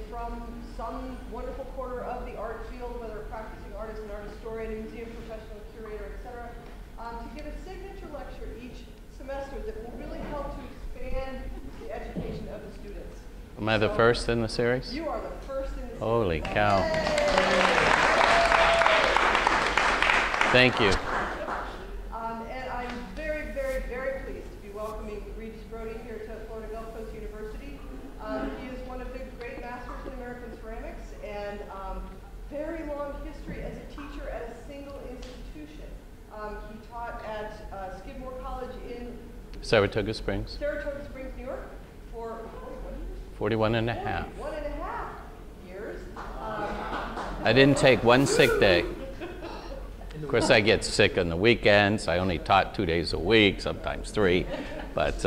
from some wonderful corner of the art field, whether a practicing artist, an art historian, a museum professional, curator, etc., to give a signature lecture each semester that will really help to expand the education of the students. Am I the first in the series? You are the first in the series. Holy cow. Thank you. And I'm very, very, very pleased to be welcoming Regis Brodie here to Florida Gulf Coast University. He is one of the great masters in American ceramics and very long history as a teacher at a single institution. He taught at Skidmore College in Saratoga Springs. Saratoga Springs, New York for 41 and a half. 41 and a half years. I didn't take one sick day. Of course, I get sick on the weekends. I only taught 2 days a week, sometimes 3. But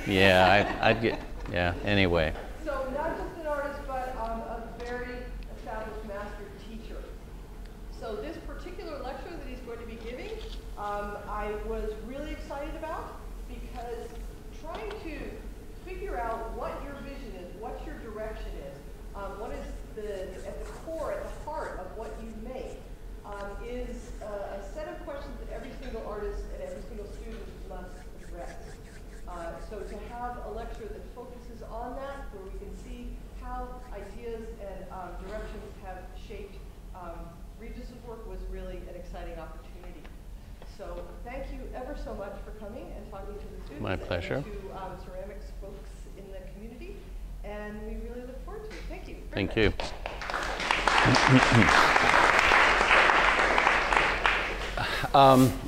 yeah, I'd get, yeah, anyway. So not just an artist, but a very established master teacher. So this particular lecture that he's going to be giving, I was really excited about because trying to figure out what your vision is, what your direction is, what is at the core, at the heart of what you make, is a set of questions that every single artist and every single student must address. So to have a lecture that focuses on that, where we can see how ideas and directions have shaped Regis's work, was really an exciting opportunity. So thank you ever so much for coming and talking to the students. My pleasure. And to ceramics folks in the community. And we really look forward to it. Thank you. Thank you.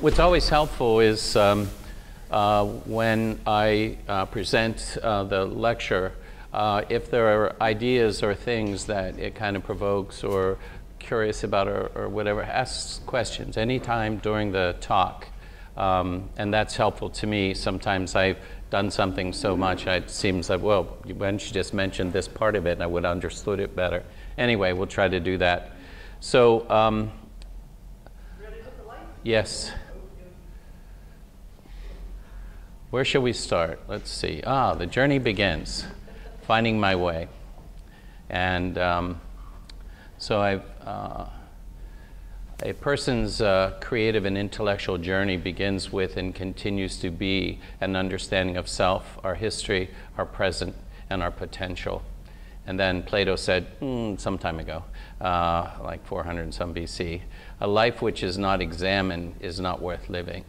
What's always helpful is when I present the lecture, if there are ideas or things that it kind of provokes or curious about or whatever, ask questions anytime during the talk. And that's helpful to me. Sometimes I've done something so much, it seems like, well, why didn't you just mention this part of it and I would have understood it better. Anyway, we'll try to do that. So, yes. Where shall we start? Let's see. The journey begins, finding my way. And so a person's creative and intellectual journey begins with and continues to be an understanding of self, our history, our present, and our potential. And then Plato said, some time ago, like 400 and some BC, a life which is not examined is not worth living.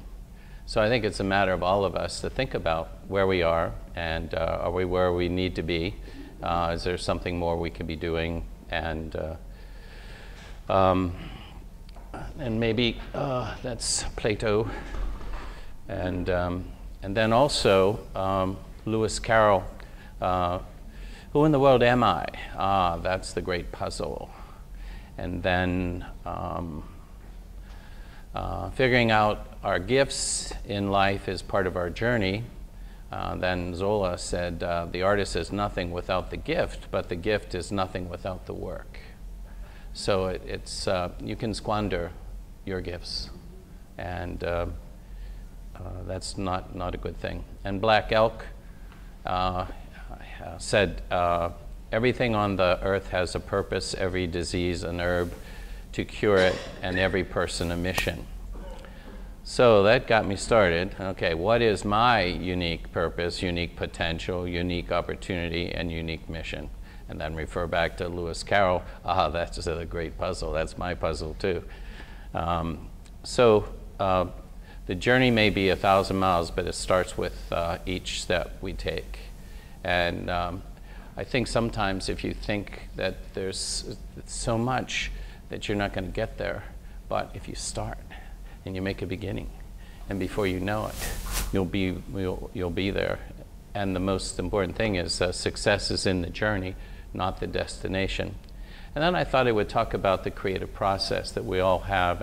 So I think it's a matter of all of us to think about where we are and are we where we need to be? Is there something more we could be doing? And maybe that's Plato. And then also Lewis Carroll, who in the world am I? That's the great puzzle. And then figuring out our gifts in life is part of our journey. Then Zola said, the artist is nothing without the gift, but the gift is nothing without the work. So it's you can squander your gifts, and that's not a good thing. And Black Elk said, everything on the earth has a purpose, every disease an herb to cure it, and every person a mission. So that got me started. Okay, what is my unique purpose, unique potential, unique opportunity, and unique mission? And then refer back to Lewis Carroll. That's just a great puzzle. That's my puzzle too. So the journey may be 1,000 miles, but it starts with each step we take. And I think sometimes if you think that there's so much that you're not going to get there, but if you start and you make a beginning, and before you know it, you'll be there. And the most important thing is success is in the journey, not the destination. And then I thought I would talk about the creative process that we all have.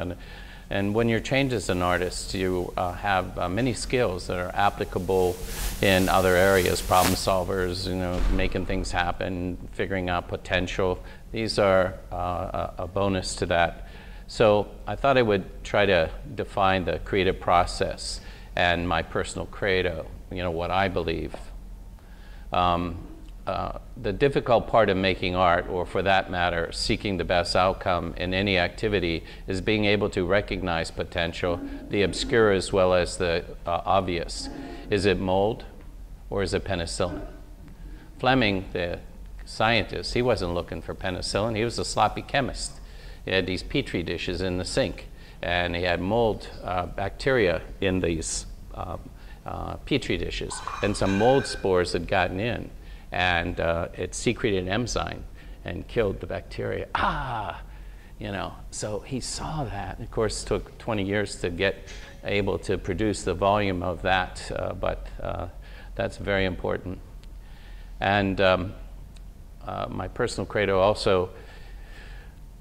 And when you're trained as an artist, you have many skills that are applicable in other areas, problem solvers, making things happen, figuring out potential. These are a bonus to that. So I thought I would try to define the creative process and my personal credo, what I believe. the difficult part of making art, or for that matter, seeking the best outcome in any activity, is being able to recognize potential, the obscure as well as the obvious. Is it mold or is it penicillin? Fleming, the scientist, he wasn't looking for penicillin. He was a sloppy chemist. He had these petri dishes in the sink, and he had mold bacteria in these petri dishes, and some mold spores had gotten in, and it secreted an enzyme and killed the bacteria. You know, so he saw that. Of course, it took 20 years to get able to produce the volume of that, but that's very important. And my personal credo also,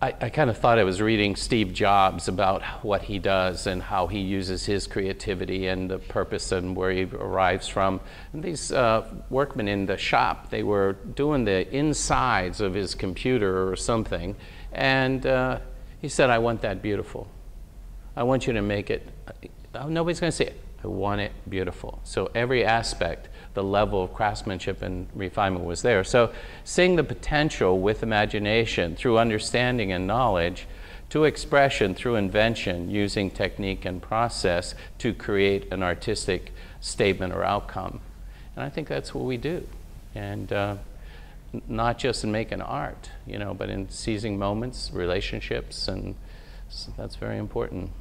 I kind of thought I was reading Steve Jobs about what he does and how he uses his creativity and the purpose and where he arrives from. And these workmen in the shop, they were doing the insides of his computer or something, and he said, I want that beautiful. I want you to make it, nobody's going to see it. I want it beautiful. So every aspect, the level of craftsmanship and refinement was there. So seeing the potential with imagination through understanding and knowledge, to expression through invention, using technique and process to create an artistic statement or outcome. And I think that's what we do. And not just in making art, you know, but in seizing moments, relationships, and so that's very important.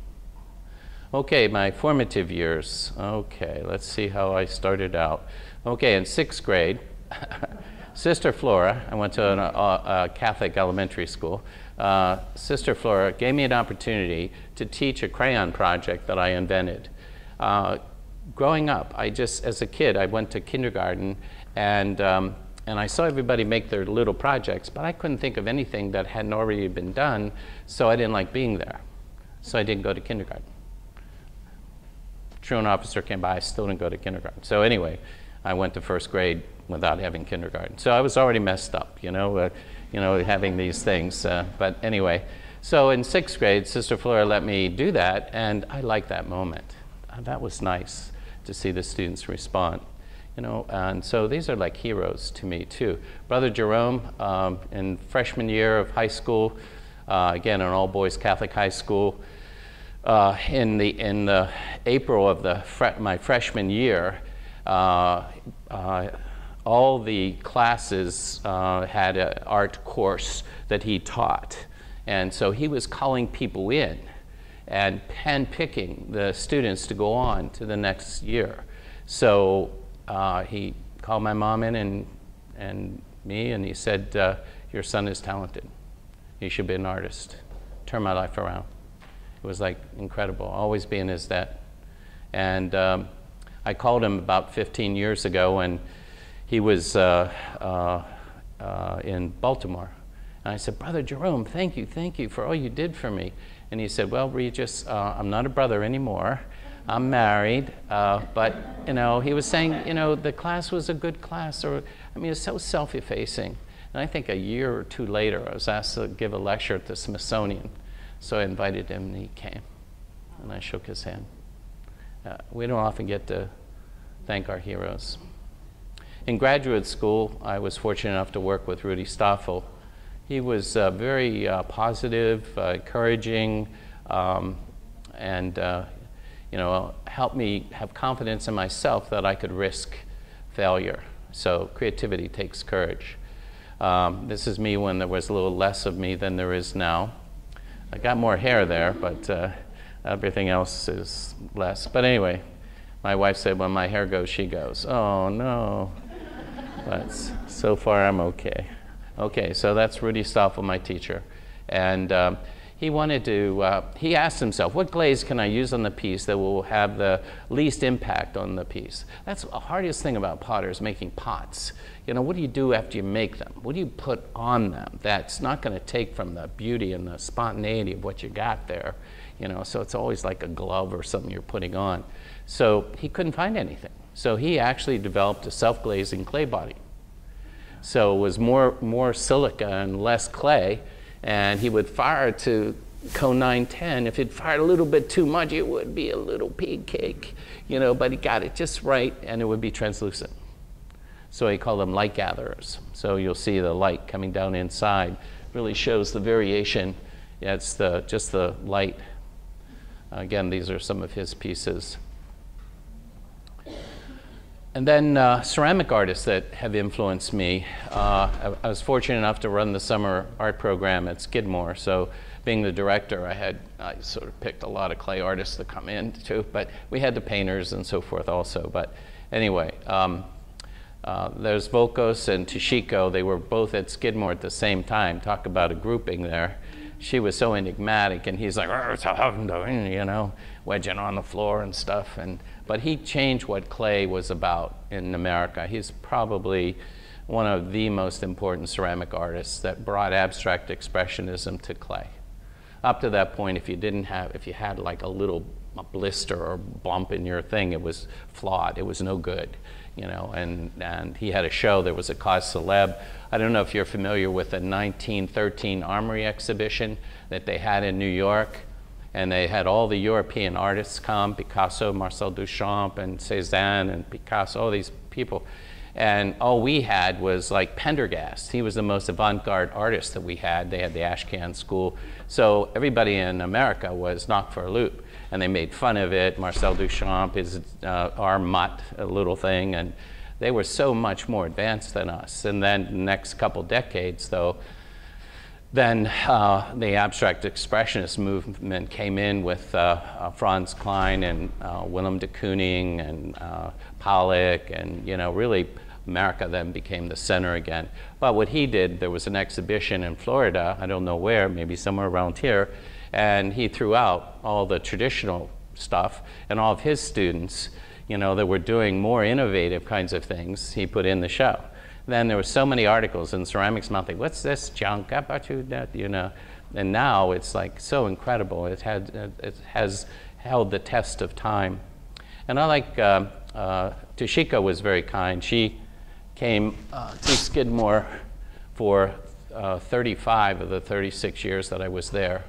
Okay, my formative years. Okay, let's see how I started out. Okay, in 6th grade, Sister Flora, I went to a Catholic elementary school. Sister Flora gave me an opportunity to teach a crayon project that I invented. Growing up, as a kid, I went to kindergarten, and I saw everybody make their little projects, but I couldn't think of anything that hadn't already been done, so I didn't like being there. So I didn't go to kindergarten. Truant officer came by, I still didn't go to kindergarten. So anyway, I went to 1st grade without having kindergarten. So I was already messed up, you know, having these things. But anyway, so in 6th grade, Sister Flora let me do that, and I liked that moment. That was nice to see the students respond, you know. And so these are like heroes to me too. Brother Jerome, in freshman year of high school, again, an all-boys Catholic high school. In the April of my freshman year, all the classes had an art course that he taught. And so he was calling people in and hand-picking the students to go on to the next year. So he called my mom in and me, and he said, your son is talented. He should be an artist. Turn my life around. It was like incredible, always being his dad. And I called him about 15 years ago, and he was in Baltimore. And I said, Brother Jerome, thank you for all you did for me. And he said, well, Regis, I'm not a brother anymore. I'm married. But, you know, he was saying, you know, the class was a good class. Or, I mean, it's so self-effacing. And I think a year or two later, I was asked to give a lecture at the Smithsonian. So I invited him, and he came, and I shook his hand. We don't often get to thank our heroes. In graduate school, I was fortunate enough to work with Rudy Stoffel. He was very positive, encouraging, and you know, helped me have confidence in myself that I could risk failure. So creativity takes courage. This is me when there was a little less of me than there is now. I got more hair there, but everything else is less. But anyway, my wife said, when my hair goes, she goes. Oh, no. But so far, I'm okay. Okay, so that's Rudy Stoffel, my teacher. And he wanted to, he asked himself, what glaze can I use on the piece that will have the least impact on the piece? That's the hardest thing about potters, making pots. You know, what do you do after you make them? What do you put on them that's not going to take from the beauty and the spontaneity of what you got there? You know, so it's always like a glove or something you're putting on. So he couldn't find anything. So he actually developed a self-glazing clay body. So it was more silica and less clay, and he would fire to cone 910. If he'd fired a little bit too much, it would be a little pig cake, you know, but he got it just right, and it would be translucent. So he called them light gatherers. So you'll see the light coming down inside really shows the variation. Yeah, it's just the light. Again, these are some of his pieces. And then ceramic artists that have influenced me. I was fortunate enough to run the summer art program at Skidmore. So being the director, I sort of picked a lot of clay artists to come in too, but we had the painters and so forth also. But anyway, there's Volkos and Toshiko. They were both at Skidmore at the same time. Talk about a grouping there. She was so enigmatic, and he's like, you know, wedging on the floor and stuff. But he changed what clay was about in America. He's probably one of the most important ceramic artists that brought abstract expressionism to clay. Up to that point, if you had like a blister or bump in your thing, it was flawed. It was no good, you know. And he had a show. There was a cause célèbre. I don't know if you're familiar with the 1913 Armory exhibition that they had in New York. And they had all the European artists come, Picasso, Marcel Duchamp, and Cézanne, and Picasso, all these people. And all we had was like Pendergast. He was the most avant-garde artist that we had. They had the Ashcan School. So everybody in America was knocked for a loop. And they made fun of it. Marcel Duchamp is our mutt, a little thing. And they were so much more advanced than us. And then the next couple decades, though, then the abstract expressionist movement came in with Franz Kline and Willem de Kooning and Pollock, and you know, really America then became the center again. But what he did, there was an exhibition in Florida, I don't know where, maybe somewhere around here, and he threw out all the traditional stuff, and all of his students, you know, that were doing more innovative kinds of things, he put in the show. Then there were so many articles in Ceramics Monthly, what's this junk, how about you, that, you know? And now it's like so incredible. It has held the test of time. And I like, Toshiko was very kind. She came to Skidmore for 35 of the 36 years that I was there.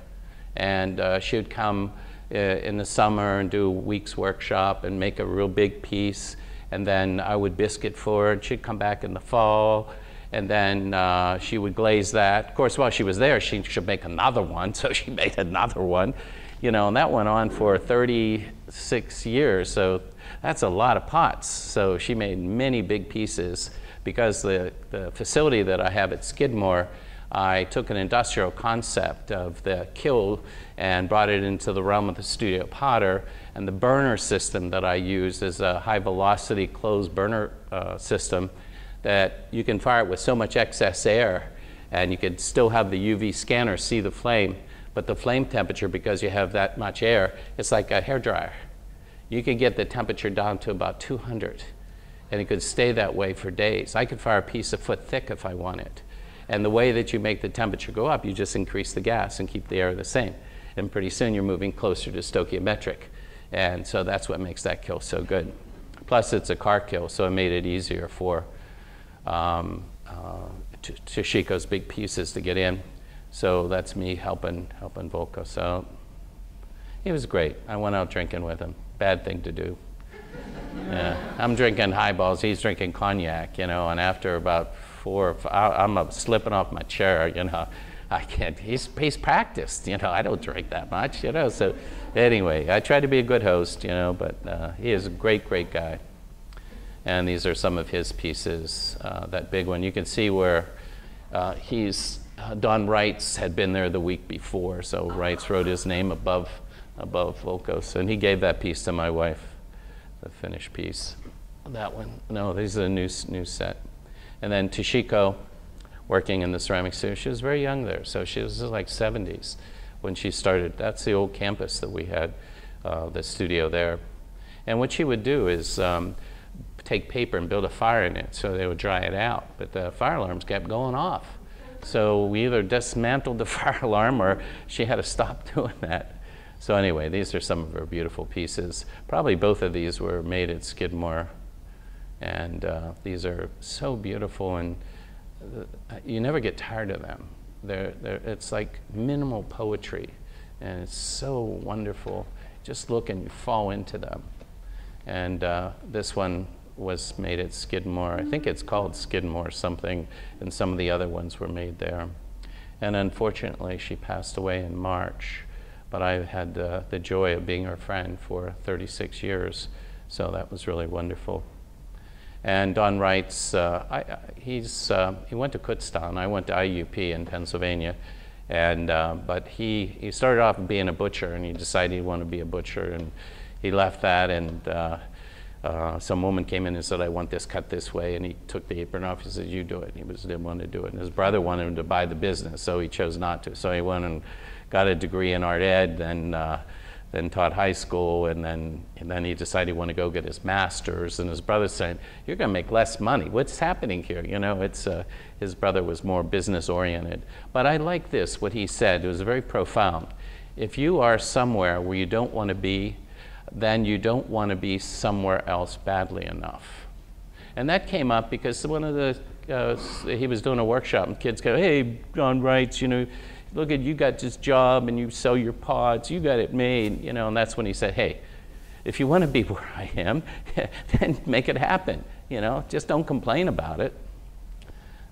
And she would come in the summer and do a week's workshop and make a real big piece. And then I would biscuit for her, and she'd come back in the fall, and then she would glaze that. Of course, while she was there, she should make another one, so she made another one, you know, and that went on for 36 years, so that's a lot of pots. So she made many big pieces. Because the facility that I have at Skidmore, I took an industrial concept of the kiln and brought it into the realm of the studio potter. And the burner system that I use is a high velocity closed burner system that you can fire it with so much excess air, and you could still have the UV scanner see the flame, but the flame temperature, because you have that much air, it's like a hairdryer. You could get the temperature down to about 200, and it could stay that way for days. I could fire a piece a foot thick if I wanted. And the way that you make the temperature go up, you just increase the gas and keep the air the same. And pretty soon you're moving closer to stoichiometric. And so that's what makes that kiln so good. Plus it's a car kiln, so it made it easier for Toshiko's big pieces to get in. So that's me helping Volko. So he was great. I went out drinking with him. Bad thing to do. Yeah. I'm drinking highballs, he's drinking cognac, you know, and after about 4 or 5, I'm slipping off my chair, you know. I can't, he's practiced, you know, I don't drink that much, you know. So anyway, I try to be a good host, you know, but he is a great, great guy. And these are some of his pieces, that big one. You can see where Don Wrights had been there the week before, so Wrights wrote his name above Volkos, and he gave that piece to my wife, the finished piece. That one, no, these are the new set. And then Toshiko, working in the ceramic studio, she was very young there, so she was like 70s when she started. That's the old campus that we had, the studio there. And what she would do is take paper and build a fire in it so they would dry it out, but the fire alarms kept going off. So we either dismantled the fire alarm or she had to stop doing that. So anyway, these are some of her beautiful pieces. Probably both of these were made at Skidmore. And these are so beautiful, and you never get tired of them. It's like minimal poetry, and it's so wonderful. Just look and you fall into them. And this one was made at Skidmore. I think it's called Skidmore something, and some of the other ones were made there. And unfortunately, she passed away in March, but I've had the joy of being her friend for 36 years, so that was really wonderful. And Don writes, he went to Kutztown. I went to IUP in Pennsylvania, and but he started off being a butcher, and he decided he wanted to be a butcher, and he left that, and some woman came in and said, I want this cut this way, and he took the apron off. He said, you do it. He didn't want to do it, and his brother wanted him to buy the business, so he chose not to. So he went and got a degree in art ed, then taught high school, and then he decided he wanted to go get his master's, and his brother said, you're going to make less money. What's happening here? You know, his brother was more business oriented. But I like this, what he said. It was very profound. If you are somewhere where you don't want to be, then you don't want to be somewhere else badly enough. And that came up because one of the, he was doing a workshop, and kids go, hey, John writes, you know, look at, you got this job and you sell your pots, you got it made, you know, and that's when he said, hey, if you want to be where I am, then make it happen, you know, just don't complain about it.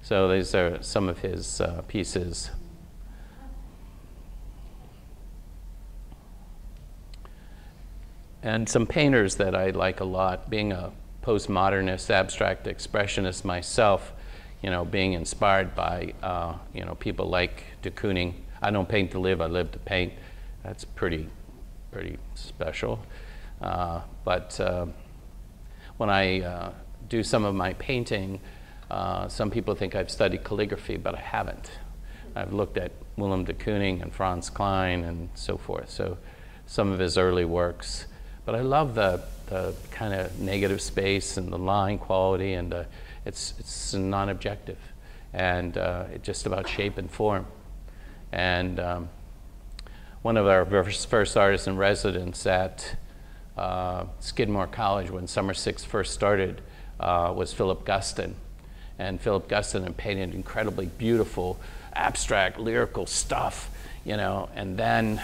So these are some of his pieces. And some painters that I like a lot, being a postmodernist, abstract expressionist myself, you know, being inspired by, you know, people like de Kooning. I don't paint to live, I live to paint. That's pretty special. But when I do some of my painting, some people think I've studied calligraphy, but I haven't. I've looked at Willem de Kooning and Franz Kline and so forth, so some of his early works. But I love the kind of negative space and the line quality, and it's non-objective, and it's just about shape and form. And one of our first artists in residence at Skidmore College when Summer 6 first started was Philip Guston. And Philip Guston had painted incredibly beautiful, abstract, lyrical stuff, you know, and then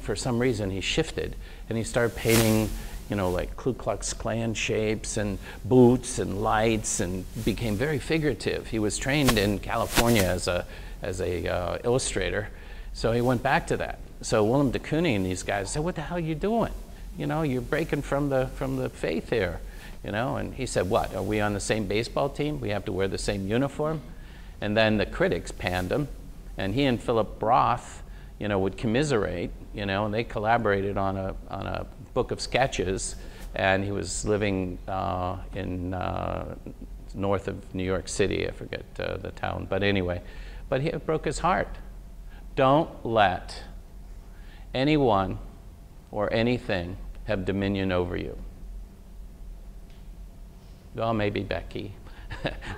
for some reason he shifted and he started painting, you know, like Ku Klux Klan shapes and boots and lights, and became very figurative. He was trained in California as a illustrator, so he went back to that. So Willem de Kooning and these guys said, what the hell are you doing? You know, you're breaking from the faith here, you know? And he said, what, are we on the same baseball team? We have to wear the same uniform? And then the critics panned him, and he and Philip Roth, you know, would commiserate, you know, and they collaborated on a book of sketches, and he was living in north of New York City, I forget the town, but anyway, but it broke his heart. Don't let anyone or anything have dominion over you. Well, maybe Becky,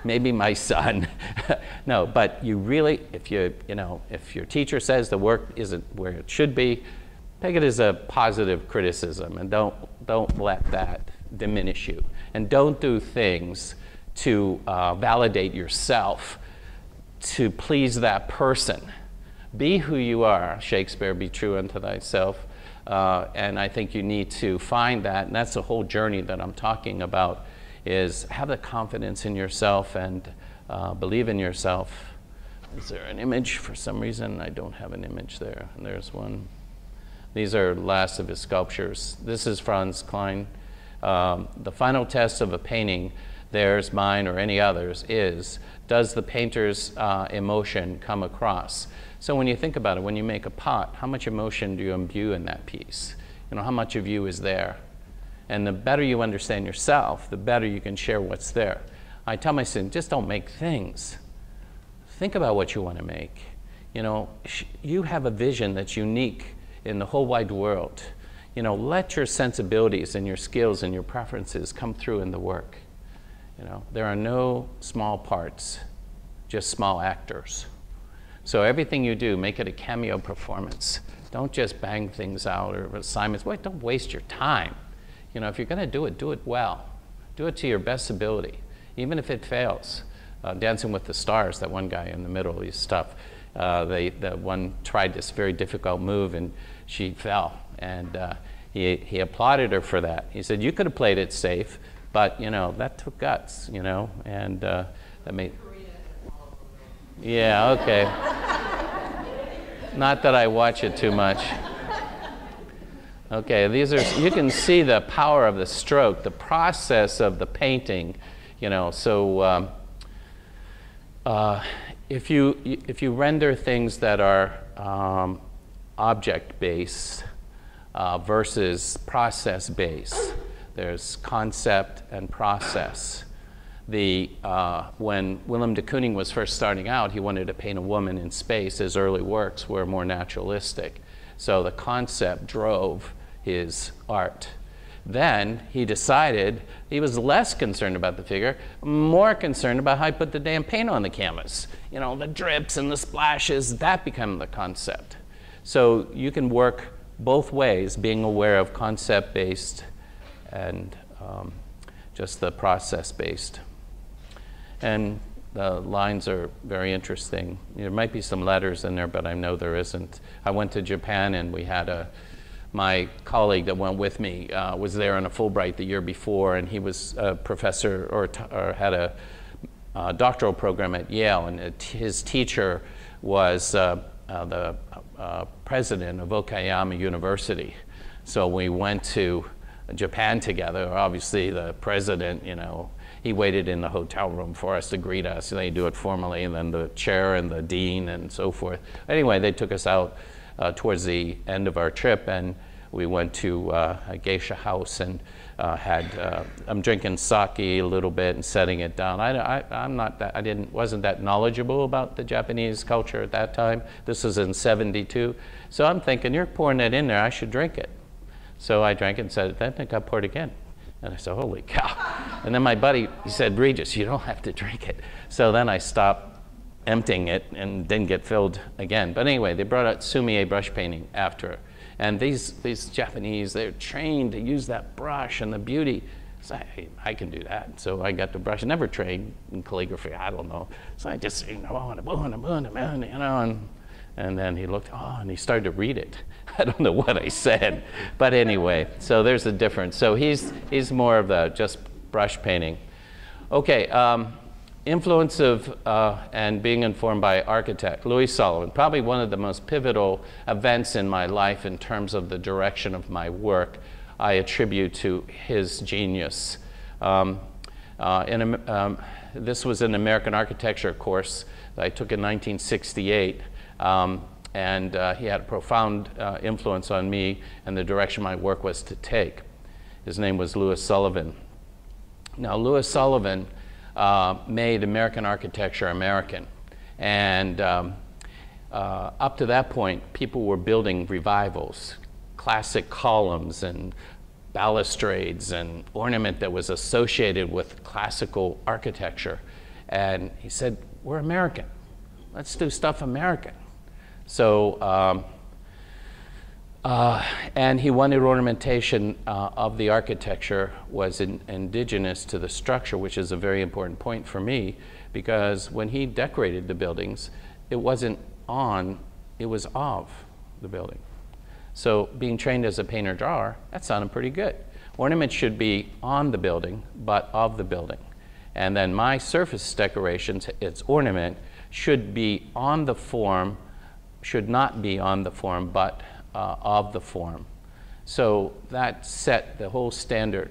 maybe my son. No, but you really, if your teacher says the work isn't where it should be, take it as a positive criticism, and don't let that diminish you. And don't do things to validate yourself, to please that person. Be who you are. Shakespeare, be true unto thyself. And I think you need to find that, and that's the whole journey that I'm talking about, is have the confidence in yourself and believe in yourself. Is there an image? For some reason, I don't have an image there. And there's one. These are last of his sculptures. This is Franz Kline. The final test of a painting, theirs, mine, or any others, is, does the painter's emotion come across? So when you think about it, when you make a pot, how much emotion do you imbue in that piece? You know, how much of you is there? And the better you understand yourself, the better you can share what's there. I tell my students, just don't make things. Think about what you want to make. You know, you have a vision that's unique in the whole wide world. You know, let your sensibilities and your skills and your preferences come through in the work. You know, there are no small parts, just small actors. So everything you do, make it a cameo performance. Don't just bang things out or assignments. Wait, don't waste your time. You know, if you're going to do it well. Do it to your best ability, even if it fails. Dancing with the Stars, that one guy in the middle, he's tough. The one tried this very difficult move and she fell. And he applauded her for that. He said, you could have played it safe, But, you know, that took guts, you know, and that made... Yeah, okay. Not that I watch it too much. Okay, these are, you can see the power of the stroke, the process of the painting, you know. So if you render things that are object-based versus process-based, there's concept and process. When Willem de Kooning was first starting out, he wanted to paint a woman in space. His early works were more naturalistic. So the concept drove his art. Then he decided he was less concerned about the figure, more concerned about how he put the damn paint on the canvas. You know, the drips and the splashes, that became the concept. So you can work both ways, being aware of concept-based and just the process-based. And the lines are very interesting. There might be some letters in there, but I know there isn't. I went to Japan and we had my colleague that went with me was there on a Fulbright the year before, and he was a professor or had a doctoral program at Yale, and his teacher was the president of Okayama University. So we went to Japan together. Obviously the president, you know, he waited in the hotel room for us to greet us. They do it formally, and then the chair and the dean and so forth. Anyway, they took us out towards the end of our trip, and we went to a geisha house and I'm drinking sake a little bit and setting it down. Wasn't that knowledgeable about the Japanese culture at that time. This was in '72. So I'm thinking, you're pouring it in there, I should drink it. So I drank it and said, then it got poured again. And I said, holy cow. And then my buddy, he said, Regis, you don't have to drink it. So then I stopped emptying it and didn't get filled again. But anyway, they brought out sumie brush painting after. And these Japanese, they're trained to use that brush and the beauty. So I can do that. So I got the brush. I never trained in calligraphy, I don't know. So I just, you know, and then he looked, and he started to read it. I don't know what I said, but anyway, so there's a difference. So he's more of the just brush painting. Okay, influence of and being informed by architect, Louis Sullivan, probably one of the most pivotal events in my life in terms of the direction of my work. I attribute to his genius. This was an American architecture course that I took in 1968. And he had a profound influence on me and the direction my work was to take. His name was Louis Sullivan. Now, Louis Sullivan made American architecture American. And up to that point, people were building revivals, classic columns and balustrades and ornament that was associated with classical architecture. And he said, we're American. Let's do stuff American. So, and he wanted ornamentation of the architecture was indigenous to the structure, which is a very important point for me, because when he decorated the buildings, it wasn't on, it was of the building. So being trained as a painter drawer, that sounded pretty good. Ornament should be on the building, but of the building. And then my surface decorations, its ornament, should be on the form, should not be on the form, but of the form. So that set the whole standard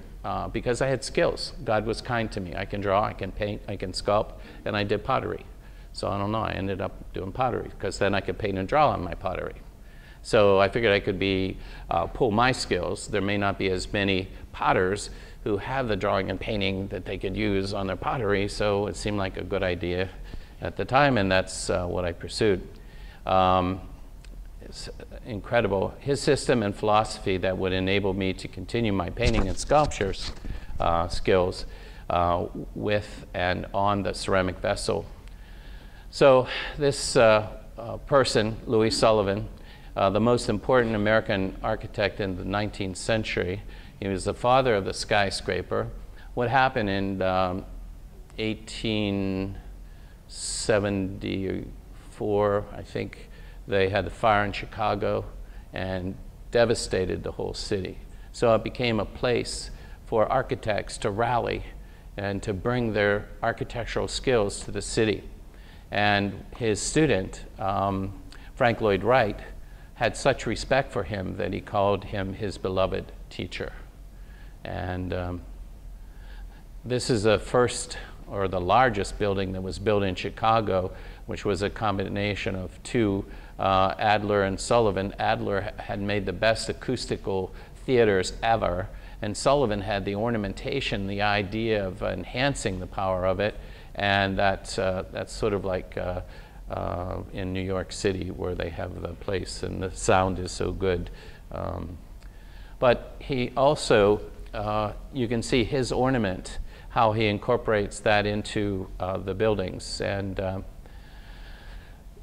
because I had skills. God was kind to me. I can draw, I can paint, I can sculpt, and I did pottery. So I don't know, I ended up doing pottery because then I could paint and draw on my pottery. So I figured I could pull my skills. There may not be as many potters who have the drawing and painting that they could use on their pottery, so it seemed like a good idea at the time, and that's what I pursued. It's incredible. His system and philosophy that would enable me to continue my painting and sculpture skills with and on the ceramic vessel. So this person, Louis Sullivan, the most important American architect in the 19th century, he was the father of the skyscraper. What happened in 1874, I think, they had the fire in Chicago and devastated the whole city. So it became a place for architects to rally and to bring their architectural skills to the city. And his student, Frank Lloyd Wright, had such respect for him that he called him his beloved teacher. And this is the first or the largest building that was built in Chicago, which was a combination of two, Adler and Sullivan. Adler had made the best acoustical theaters ever, and Sullivan had the ornamentation, the idea of enhancing the power of it, and that's sort of like in New York City where they have the place and the sound is so good. But he also, you can see his ornament, how he incorporates that into the buildings. And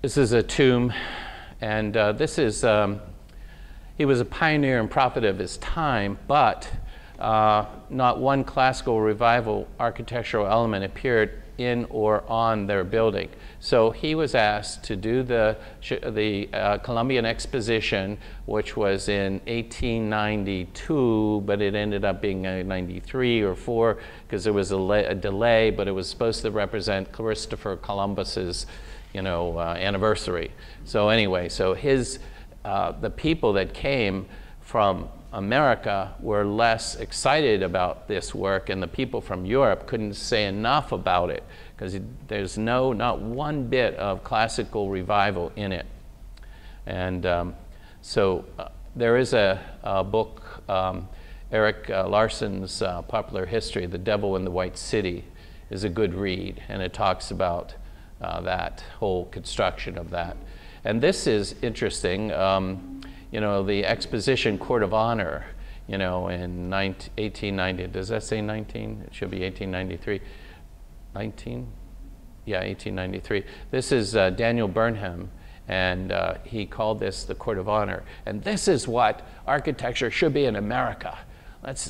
this is a tomb, and this is, he was a pioneer and prophet of his time, but not one classical revival architectural element appeared in or on their building. So he was asked to do the Columbian Exposition, which was in 1892, but it ended up being 93 or 4 because there was a delay, but it was supposed to represent Christopher Columbus's, anniversary. So anyway, so his, the people that came from America were less excited about this work, and the people from Europe couldn't say enough about it because there's not one bit of classical revival in it. And so there is a book, Eric Larson's popular history, The Devil in the White City, is a good read, and it talks about that whole construction of that. And this is interesting. The Exposition Court of Honor, in 1890, does that say 19? It should be 1893. 19? Yeah, 1893. This is Daniel Burnham, and he called this the Court of Honor. And this is what architecture should be in America.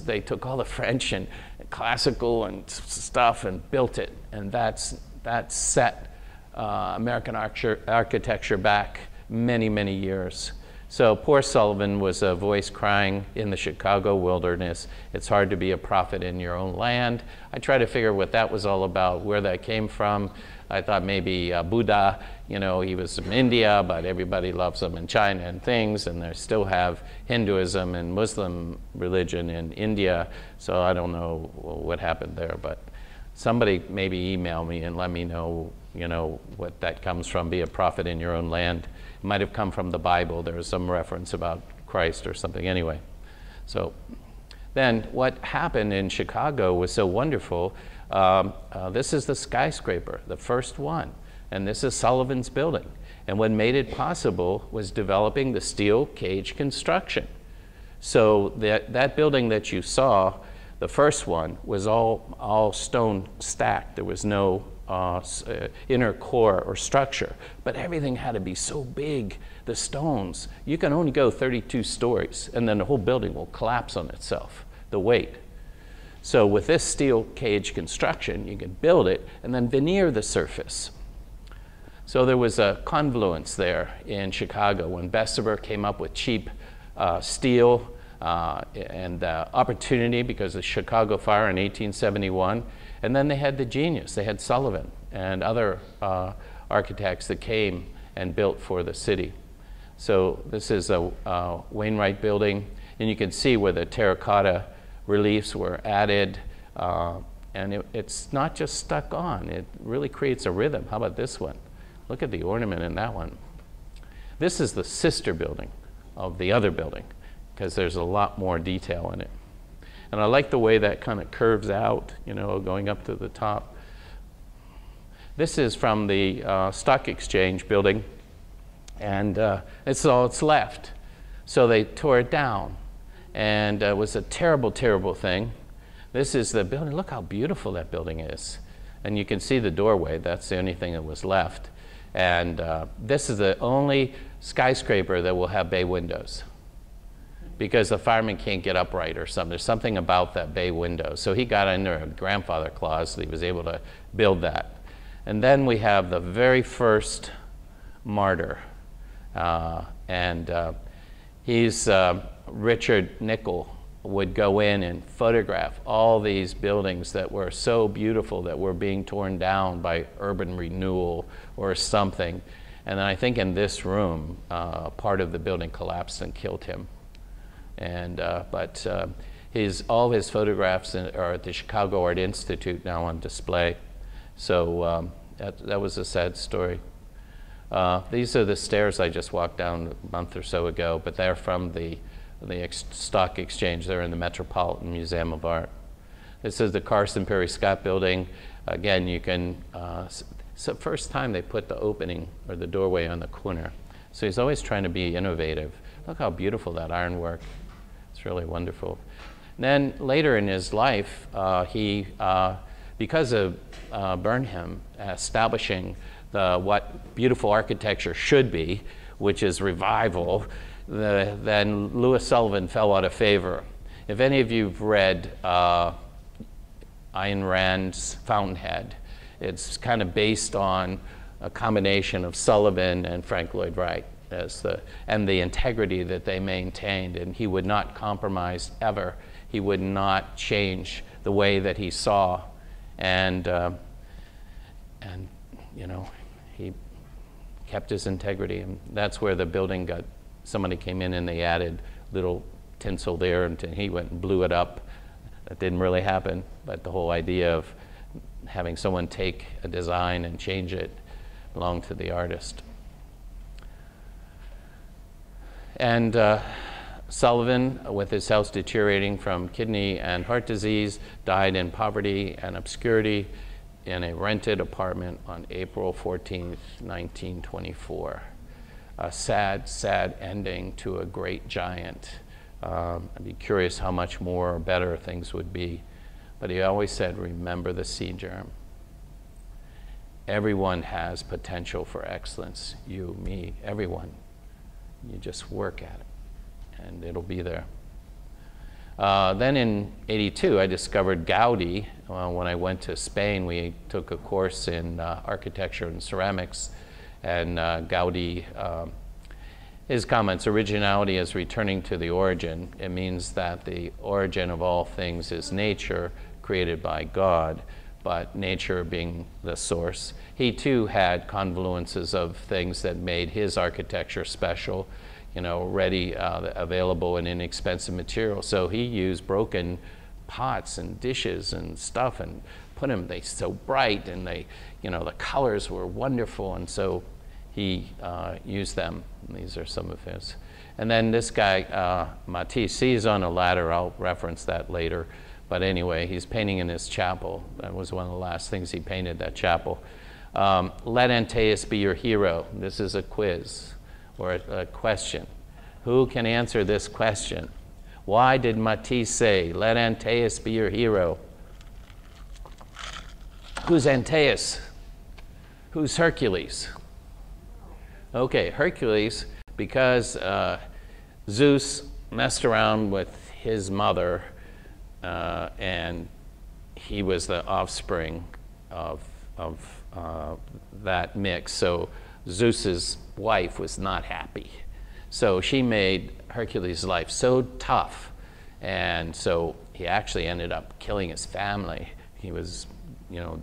They took all the French and classical and stuff and built it, and that set American architecture back many, many years. So poor Sullivan was a voice crying in the Chicago wilderness. It's hard to be a prophet in your own land. I tried to figure what that was all about, where that came from. I thought maybe Buddha, he was from India, but everybody loves him in China and things, and they still have Hinduism and Muslim religion in India. So I don't know what happened there, but somebody maybe email me and let me know, what that comes from, be a prophet in your own land. It might have come from the Bible. There was some reference about Christ or something anyway. So then what happened in Chicago was so wonderful. This is the skyscraper, the first one, and this is Sullivan's building. And what made it possible was developing the steel cage construction. So that building that you saw, the first one, was all stone stacked. There was no inner core or structure, but everything had to be so big. The stones, you can only go 32 stories, and then the whole building will collapse on itself, the weight. So with this steel cage construction, you can build it and then veneer the surface. So there was a confluence there in Chicago when Bessemer came up with cheap steel and opportunity because of the Chicago fire in 1871. And then they had the genius. They had Sullivan and other architects that came and built for the city. So this is a Wainwright Building, and you can see where the terracotta reliefs were added. And it's not just stuck on. It really creates a rhythm. How about this one? Look at the ornament in that one. This is the sister building of the other building because there's a lot more detail in it. And I like the way that kind of curves out, going up to the top. This is from the Stock Exchange building, and it's all that's left. So they tore it down, and it was a terrible, terrible thing. This is the building. Look how beautiful that building is. And you can see the doorway. That's the only thing that was left. And this is the only skyscraper that will have bay windows, because the fireman can't get upright or something. There's something about that bay window. So he got under a grandfather clause that he was able to build that. And then we have the very first martyr. He's Richard Nickel. would go in and photograph all these buildings that were so beautiful that were being torn down by urban renewal or something. And then I think in this room, part of the building collapsed and killed him. And, all his photographs are at the Chicago Art Institute now on display. So that was a sad story. These are the stairs I just walked down a month or so ago, but they're from the stock exchange. They're in the Metropolitan Museum of Art. This is the Carson Perry Scott building. Again, you can, it's the first time they put the opening or the doorway on the corner. So he's always trying to be innovative. Look how beautiful that ironwork. It's really wonderful. And then later in his life, because of Burnham establishing what beautiful architecture should be, which is revival, then Louis Sullivan fell out of favor. If any of you've read Ayn Rand's Fountainhead, it's kind of based on a combination of Sullivan and Frank Lloyd Wright and the integrity that they maintained, and he would not compromise ever. He would not change the way that he saw, and you know, he kept his integrity, and that's where the building got. Somebody came in and they added little tinsel there, and he went and blew it up. That didn't really happen, but the whole idea of having someone take a design and change it belonged to the artist. And Sullivan, with his health deteriorating from kidney and heart disease, died in poverty and obscurity in a rented apartment on April 14th, 1924. A sad, sad ending to a great giant. I'd be curious how much more or better things would be. But he always said, remember the seed germ. Everyone has potential for excellence. You, me, everyone. You just work at it, and it'll be there. Then in '82, I discovered Gaudi. When I went to Spain, we took a course in architecture and ceramics, and Gaudi, his comments, originality is returning to the origin. It means that the origin of all things is nature created by God, but nature being the source. He too had convoluences of things that made his architecture special, you know, ready, available and inexpensive material. So he used broken pots and dishes and stuff and put them, they so bright, and they, you know, the colors were wonderful, and so he used them. And these are some of his. And then this guy, Matisse, he's on a ladder. I'll reference that later. But anyway, he's painting in his chapel. That was one of the last things he painted, that chapel. Let Antaeus be your hero. This is a quiz or a question. Who can answer this question? Why did Matisse say, let Antaeus be your hero? Who's Antaeus? Who's Hercules? Okay, Hercules, because Zeus messed around with his mother, and he was the offspring of that mix. So Zeus's wife was not happy. So she made Hercules' life so tough, and so he actually ended up killing his family. He was, you know,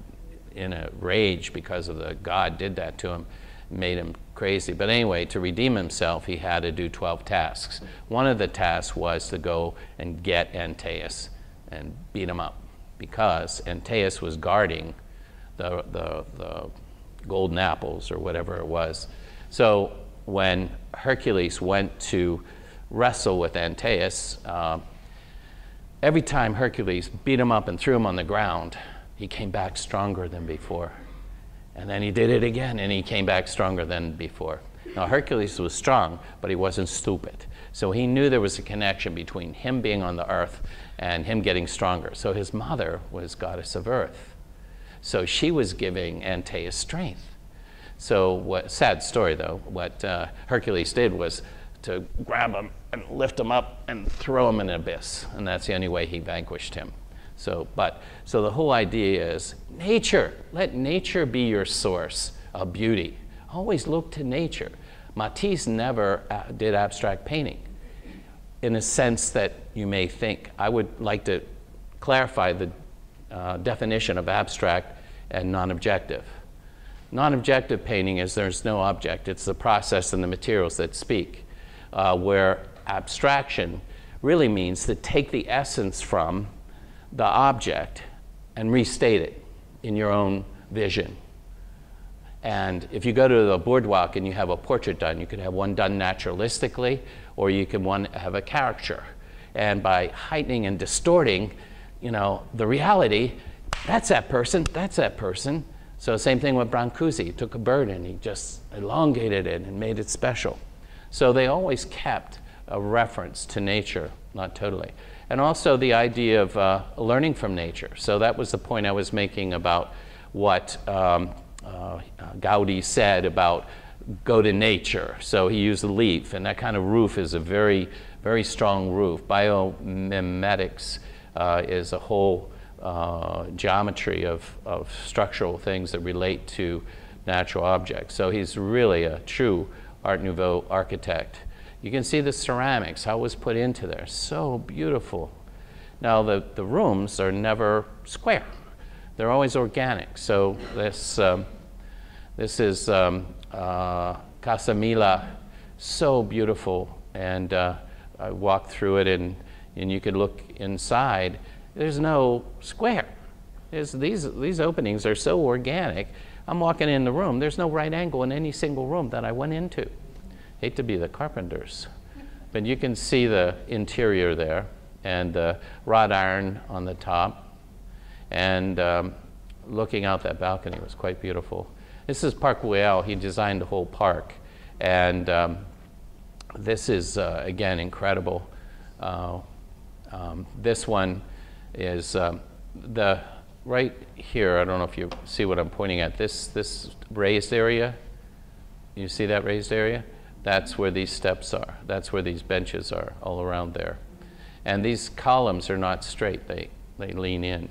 in a rage because of the god did that to him, made him crazy. But anyway, to redeem himself, he had to do 12 tasks. One of the tasks was to go and get Antaeus and beat him up, because Antaeus was guarding the golden apples or whatever it was. So when Hercules went to wrestle with Antaeus, every time Hercules beat him up and threw him on the ground, he came back stronger than before. And then he did it again, and he came back stronger than before. Now, Hercules was strong, but he wasn't stupid. So he knew there was a connection between him being on the earth and him getting stronger. So his mother was goddess of earth. So she was giving Antaeus strength. So sad story though, what Hercules did was to grab him and lift him up and throw him in an abyss. And that's the only way he vanquished him. So the whole idea is nature. Let nature be your source of beauty. Always look to nature. Matisse never did abstract painting, in a sense that you may think. I would like to clarify the definition of abstract and non-objective. Non-objective painting is there's no object. It's the process and the materials that speak, where abstraction really means to take the essence from the object and restate it in your own vision. And if you go to the boardwalk and you have a portrait done, you could have one done naturalistically, or you can have a caricature. And by heightening and distorting, the reality, that's that person, that's that person. So same thing with Brancusi. He took a bird and he just elongated it and made it special. So they always kept a reference to nature, not totally. And also the idea of learning from nature. So that was the point I was making about what Gaudi said about go to nature. So he used a leaf, and that kind of roof is a very, very strong roof. Biomimetics is a whole geometry of structural things that relate to natural objects. So he's really a true Art Nouveau architect. You can see the ceramics, how it was put into there. So beautiful. Now the rooms are never square. They're always organic. So this is Casa Mila, so beautiful. And I walked through it, and you could look inside. There's no square. These openings are so organic. I'm walking in the room. There's no right angle in any single room that I went into. Hate to be the carpenters. But you can see the interior there, and the wrought iron on the top. And looking out that balcony was quite beautiful. This is Parc Güell. He designed the whole park. And this is, again, incredible. This one is right here. I don't know if you see what I'm pointing at. This raised area, you see that raised area? That's where these steps are. That's where these benches are, all around there. And these columns are not straight. They lean in.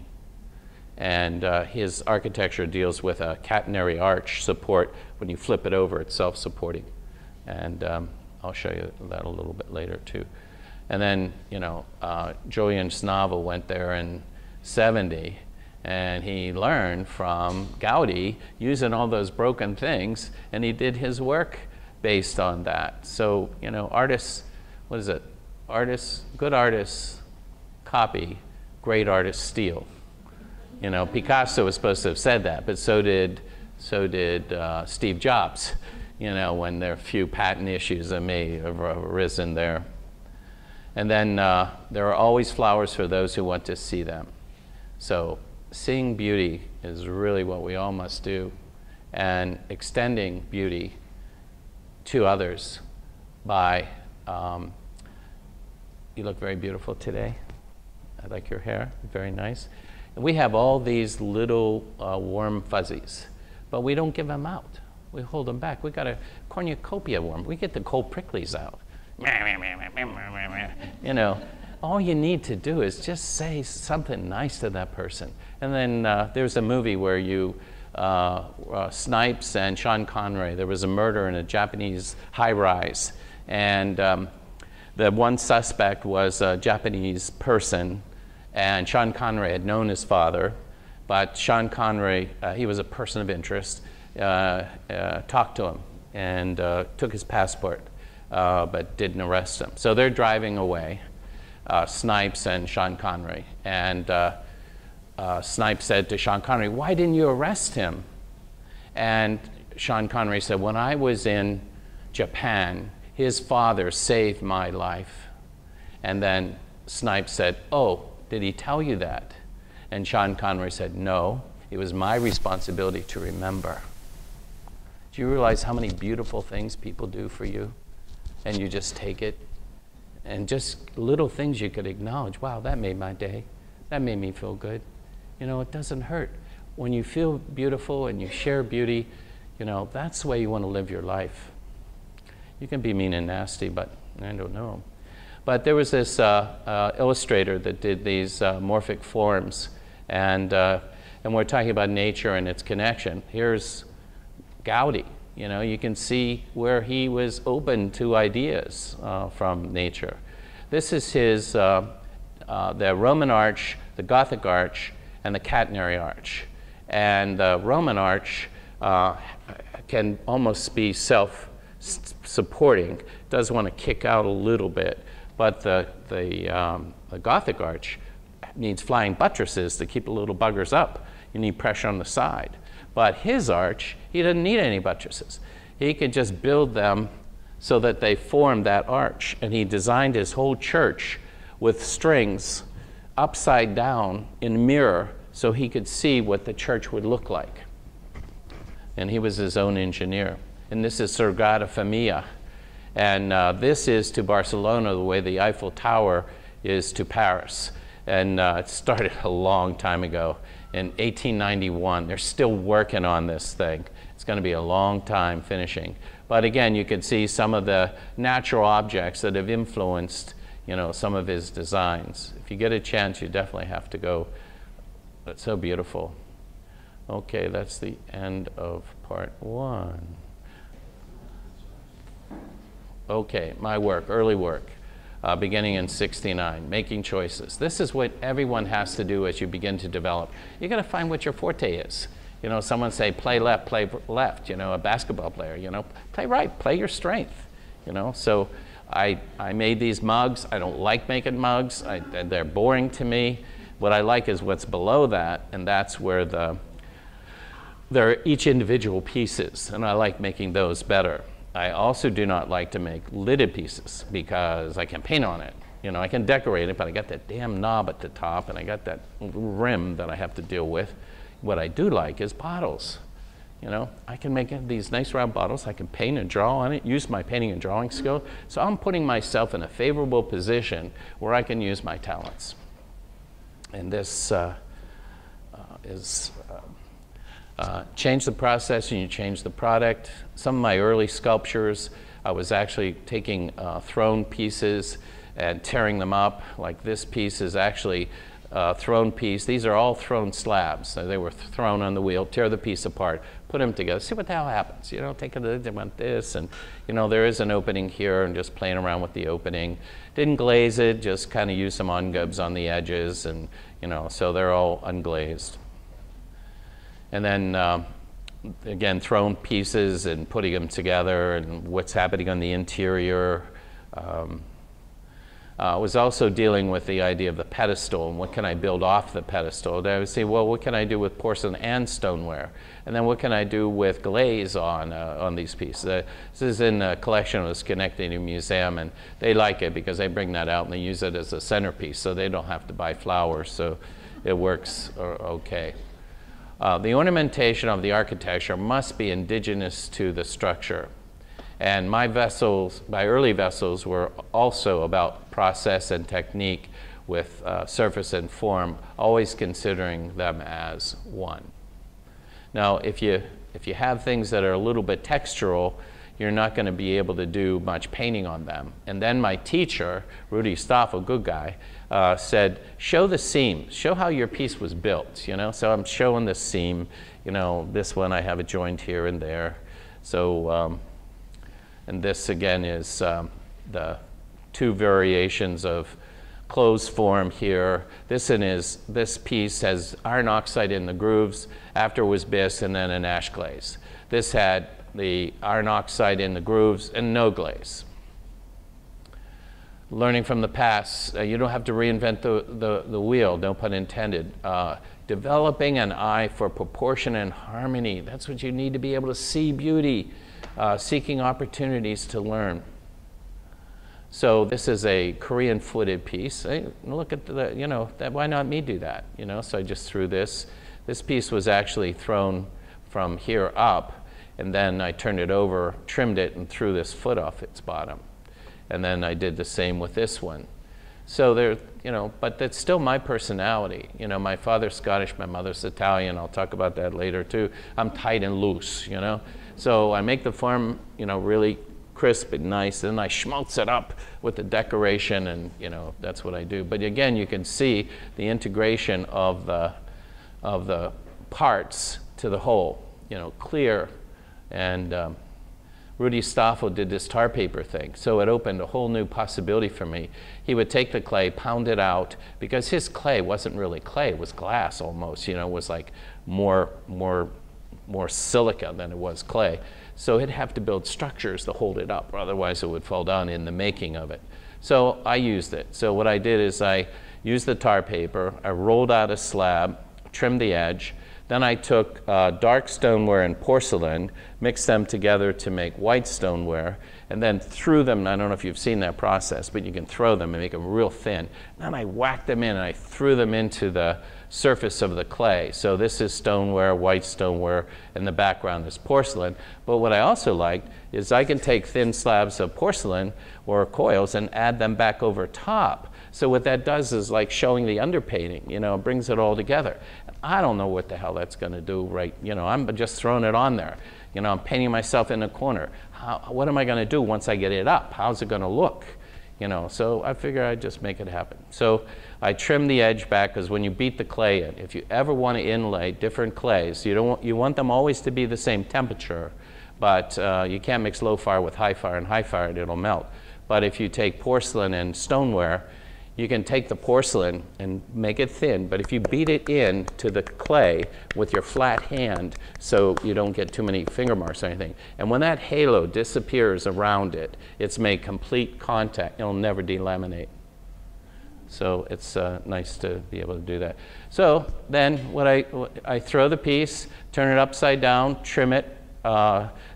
And his architecture deals with a catenary arch support. When you flip it over, it's self-supporting. And I'll show you that a little bit later, too. And then, Julian Snavel went there in '70, and he learned from Gaudi using all those broken things, and he did his work based on that. So, artists, what is it? Good artists copy, great artists steal. Picasso was supposed to have said that, but so did Steve Jobs, when there are a few patent issues that may have arisen there. And then there are always flowers for those who want to see them. So seeing beauty is really what we all must do, and extending beauty to others by, you look very beautiful today. I like your hair, very nice. And we have all these little warm fuzzies, but we don't give them out. We hold them back. We got a cornucopia worm. We get the cold pricklies out. All you need to do is just say something nice to that person. And then there's a movie where Snipes and Sean Connery, there was a murder in a Japanese high-rise, and the one suspect was a Japanese person, and Sean Connery had known his father, but Sean Connery, he was a person of interest, talked to him and took his passport, but didn't arrest him. So they're driving away, Snipes and Sean Connery, and Snipes said to Sean Connery, "Why didn't you arrest him?" And Sean Connery said, "When I was in Japan, his father saved my life." And then Snipes said, "Oh, did he tell you that?" And Sean Connery said, "No, it was my responsibility to remember." Do you realize how many beautiful things people do for you? And you just take it? And just little things you could acknowledge. Wow, that made my day. That made me feel good. It doesn't hurt. When you feel beautiful and you share beauty, that's the way you want to live your life. You can be mean and nasty, but I don't know. But there was this illustrator that did these morphic forms, and we're talking about nature and its connection. Here's Gaudi. You can see where he was open to ideas from nature. This is his, the Roman arch, the Gothic arch, and the catenary arch. And the Roman arch can almost be self-supporting. Does want to kick out a little bit, but the Gothic arch needs flying buttresses to keep the little buggers up. You need pressure on the side. But his arch, he doesn't need any buttresses. He could just build them so that they form that arch. And he designed his whole church with strings upside down in a mirror so he could see what the church would look like. And he was his own engineer. And this is Sagrada Familia. And this is to Barcelona the way the Eiffel Tower is to Paris. And it started a long time ago, in 1891. They're still working on this thing. It's going to be a long time finishing. But again, you can see some of the natural objects that have influenced, you know, some of his designs. If you get a chance, you definitely have to go. It's so beautiful. Okay, that's the end of part 1. Okay, my work, early work, beginning in '69, making choices. This is what everyone has to do as you begin to develop. You got to find what your forte is. You know, someone say, play left, you know, a basketball player, you know, play right, play your strength, you know. So I made these mugs. I don't like making mugs. They're boring to me. What I like is what's below that, and that's where they're each individual pieces, and I like making those better. I also do not like to make lidded pieces because I can paint on it. You know, I can decorate it, but I got that damn knob at the top, and I got that rim that I have to deal with. What I do like is bottles. You know, I can make these nice round bottles. I can paint and draw on it, use my painting and drawing skill. So I'm putting myself in a favorable position where I can use my talents. And this is change the process and you change the product. Some of my early sculptures, I was actually taking thrown pieces and tearing them up. Like this piece is actually thrown piece. These are all thrown slabs. So they were thrown on the wheel, tear the piece apart, put them together, see what the hell happens. You know, take a want this, and you know, there is an opening here, and just playing around with the opening. Didn't glaze it, just kind of used some ungubs on the edges, and you know, so they're all unglazed. And then again, thrown pieces and putting them together, and what's happening on the interior. I was also dealing with the idea of the pedestal and what can I build off the pedestal. And I would say, well, what can I do with porcelain and stoneware? And then what can I do with glaze on these pieces? This is in a collection of the Schenectady Museum, and they like it because they bring that out and they use it as a centerpiece, so they don't have to buy flowers, so it works okay. The ornamentation of the architecture must be indigenous to the structure. And my vessels, my early vessels, were also about process and technique with surface and form, always considering them as one. Now, if you have things that are a little bit textural, you're not going to be able to do much painting on them. And then my teacher, Rudy Stoffel, good guy, said, show the seam, show how your piece was built, you know? So I'm showing the seam, you know, this one I have a joint here and there. So, and this again is the two variations of closed form here. This piece has iron oxide in the grooves, after was bisque, and then an ash glaze. This had the iron oxide in the grooves and no glaze. Learning from the past, you don't have to reinvent the wheel, no pun intended. Developing an eye for proportion and harmony. That's what you need to be able to see beauty. Seeking opportunities to learn. So this is a Korean footed piece. Hey, look at the, you know, why not me do that? You know, so I just threw this. This piece was actually thrown from here up, and then I turned it over, trimmed it, and threw this foot off its bottom. And then I did the same with this one. So there, you know, but that's still my personality. You know, my father's Scottish, my mother's Italian. I'll talk about that later too. I'm tight and loose, you know. So I make the form, you know, really crisp and nice, and then I schmaltz it up with the decoration, and you know, that's what I do. But again, you can see the integration of the parts to the whole, you know, clear and Rudy Stoffel did this tar paper thing. So it opened a whole new possibility for me. He would take the clay, pound it out, because his clay wasn't really clay, it was glass almost, you know, it was like more silica than it was clay. So he'd have to build structures to hold it up, otherwise it would fall down in the making of it. So I used it. So what I did is I used the tar paper, I rolled out a slab, trimmed the edge, then I took dark stoneware and porcelain, mixed them together to make white stoneware, and then threw them, I don't know if you've seen that process, but you can throw them and make them real thin. Then I whacked them in and I threw them into the surface of the clay. So this is stoneware, white stoneware, and the background is porcelain. But what I also liked is I can take thin slabs of porcelain or coils and add them back over top. So what that does is like showing the underpainting, you know, it brings it all together. I don't know what the hell that's going to do, right? You know, I'm just throwing it on there. You know, I'm painting myself in a corner. What am I going to do once I get it up? How's it going to look? You know, so I figure I'd just make it happen. So I trim the edge back, because when you beat the clay in, if you ever want to inlay different clays, you want them always to be the same temperature, but you can't mix low fire with high fire, and high fire it'll melt. But if you take porcelain and stoneware, you can take the porcelain and make it thin, but if you beat it in to the clay with your flat hand so you don't get too many finger marks or anything, and when that halo disappears around it, it's made complete contact. It'll never delaminate. So it's nice to be able to do that. So then what I throw the piece, turn it upside down, trim it,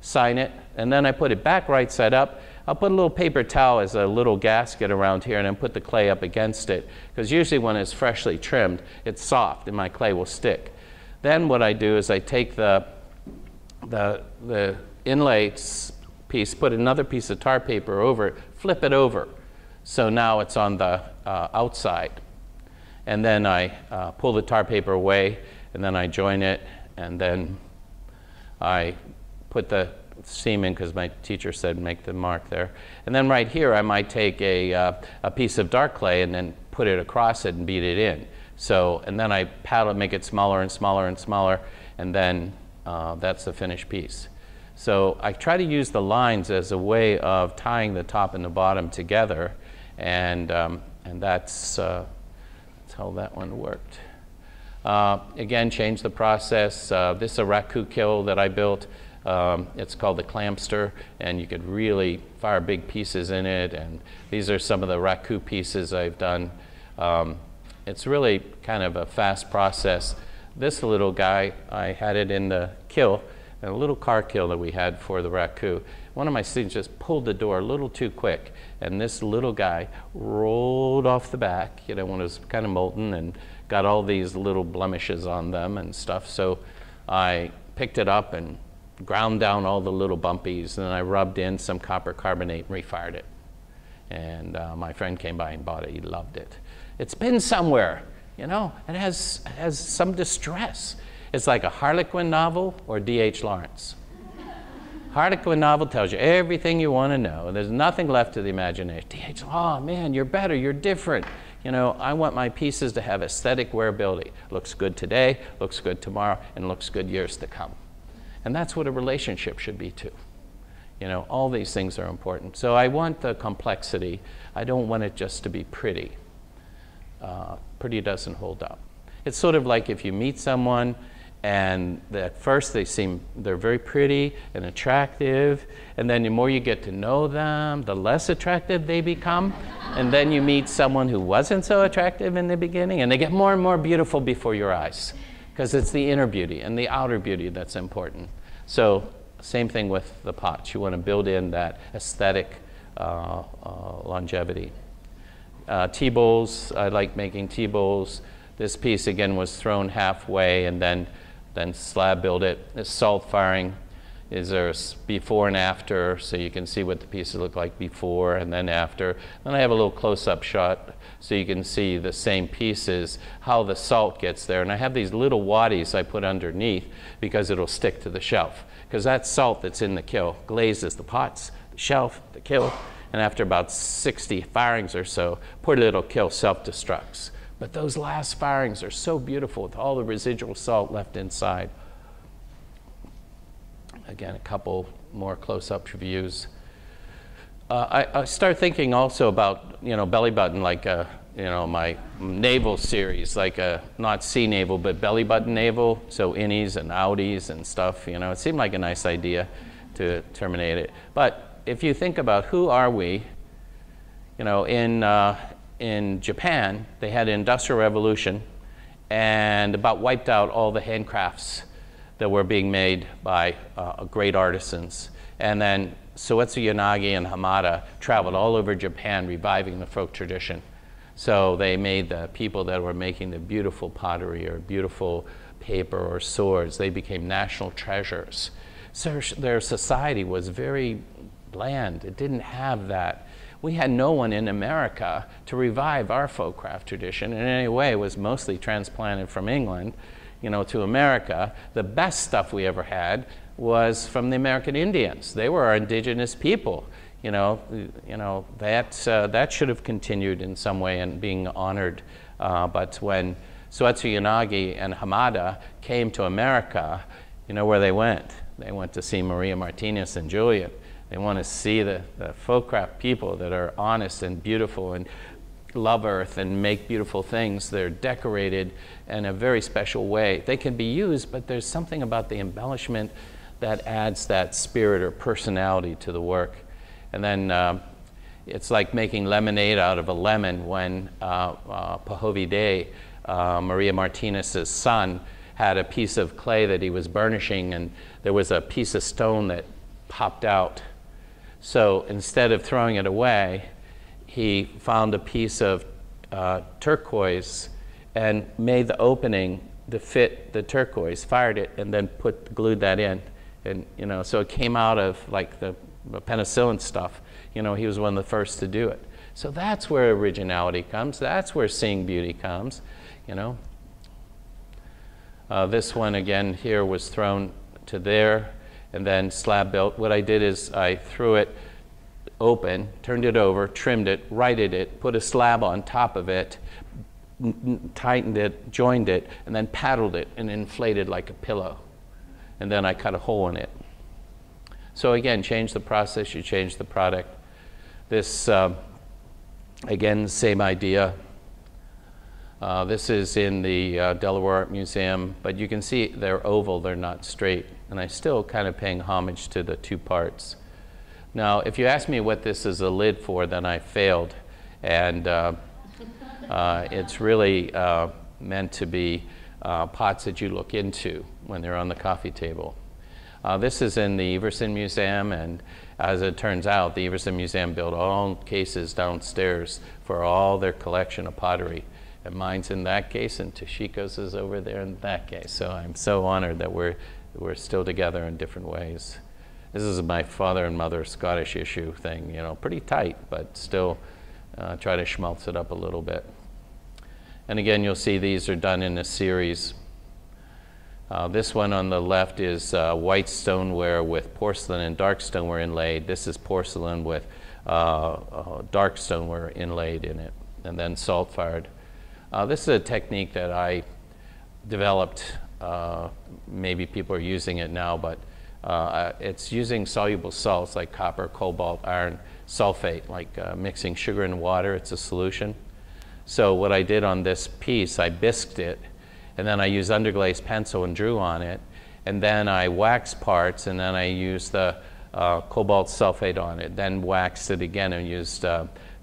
sign it, and then I put it back right side up. I'll put a little paper towel as a little gasket around here and then put the clay up against it, because usually when it's freshly trimmed, it's soft and my clay will stick. Then what I do is I take the inlay piece, put another piece of tar paper over it, flip it over. So now it's on the outside. And then I pull the tar paper away, and then I join it, and then I put the seam in, because my teacher said make the mark there. And then right here I might take a piece of dark clay and then put it across it and beat it in. So, and then I paddle, make it smaller and smaller and smaller, and then that's the finished piece. So I try to use the lines as a way of tying the top and the bottom together, and that's how that one worked. Again, change the process. This is a raku kiln that I built. It's called the Clamster, and you could really fire big pieces in it, and these are some of the raku pieces I've done. It's really kind of a fast process. This little guy, I had it in the kiln, a little car kiln that we had for the raku. One of my students just pulled the door a little too quick, and this little guy rolled off the back, you know, when it was kind of molten and got all these little blemishes on them and stuff. So I picked it up and ground down all the little bumpies, and then I rubbed in some copper carbonate and refired it. And my friend came by and bought it. He loved it. It's been somewhere, you know. It has some distress. It's like a Harlequin novel or D.H. Lawrence. Harlequin novel tells you everything you want to know. There's nothing left to the imagination. D.H. Oh man, you're better, you're different. You know, I want my pieces to have aesthetic wearability. Looks good today, looks good tomorrow, and looks good years to come. And that's what a relationship should be too. You know, all these things are important. So I want the complexity. I don't want it just to be pretty. Pretty doesn't hold up. It's sort of like if you meet someone and at first they're very pretty and attractive, and then the more you get to know them, the less attractive they become. And then you meet someone who wasn't so attractive in the beginning, and they get more and more beautiful before your eyes. Because it's the inner beauty and the outer beauty that's important. So same thing with the pots. You want to build in that aesthetic longevity. Tea bowls, I like making tea bowls. This piece again was thrown halfway and then slab build it. This salt firing is there before and after, so you can see what the pieces look like before and then after. Then I have a little close-up shot so you can see the same pieces, how the salt gets there. And I have these little waddies I put underneath because it'll stick to the shelf. Because that salt that's in the kiln glazes the pots, the shelf, the kiln, and after about 60 firings or so, poor little kiln self-destructs. But those last firings are so beautiful with all the residual salt left inside. Again, a couple more close-up views. I start thinking also about, belly button, like my navel series, like not sea navel, but belly button navel, so innies and outies and stuff. It seemed like a nice idea to terminate it. But if you think about who are we, in Japan, they had an industrial revolution and about wiped out all the handcrafts that were being made by great artisans. And then Soetsu Yanagi and Hamada traveled all over Japan reviving the folk tradition. So they made the people that were making the beautiful pottery or beautiful paper or swords, they became national treasures. So their society was very bland. It didn't have that. We had no one in America to revive our folk craft tradition in any way. It was mostly transplanted from England, to America. The best stuff we ever had was from the American Indians. They were our indigenous people. That should have continued in some way and being honored. But when Soetsu Yanagi and Hamada came to America, where they went? They went to see Maria Martinez and Julian. They want to see the folk craft people that are honest and beautiful and love earth and make beautiful things. They're decorated in a very special way. They can be used, but there's something about the embellishment that adds that spirit or personality to the work. And then it's like making lemonade out of a lemon when Pahovi Day, Maria Martinez's son, had a piece of clay that he was burnishing, and there was a piece of stone that popped out. So instead of throwing it away, he found a piece of turquoise and made the opening to fit the turquoise, fired it, and then glued that in. And so it came out of like the penicillin stuff. He was one of the first to do it. So that's where originality comes. That's where seeing beauty comes. This one again here was thrown to there and then slab built. What I did is I threw it open, turned it over, trimmed it, righted it, put a slab on top of it, tightened it, joined it, and then paddled it and inflated like a pillow. And then I cut a hole in it. So again, change the process, you change the product. This, again, same idea. This is in the Delaware Art Museum, but you can see they're oval, they're not straight. And I'm still kind of paying homage to the two parts. Now, if you ask me what this is a lid for, then I failed. And it's really meant to be pots that you look into when they're on the coffee table. This is in the Everson Museum, and as it turns out, the Everson Museum built all cases downstairs for all their collection of pottery. And mine's in that case, and Toshiko's is over there in that case. So I'm so honored that we're still together in different ways. This is my father and mother Scottish issue thing, pretty tight, but still try to schmaltz it up a little bit. And again, you'll see these are done in a series. This one on the left is white stoneware with porcelain and dark stoneware inlaid. This is porcelain with dark stoneware inlaid in it, and then salt fired. This is a technique that I developed. Maybe people are using it now, but it's using soluble salts like copper, cobalt, iron, sulfate, like mixing sugar and water. It's a solution. So what I did on this piece, I bisqued it, and then I used underglaze pencil and drew on it, and then I waxed parts, and then I used the cobalt sulfate on it, then waxed it again and used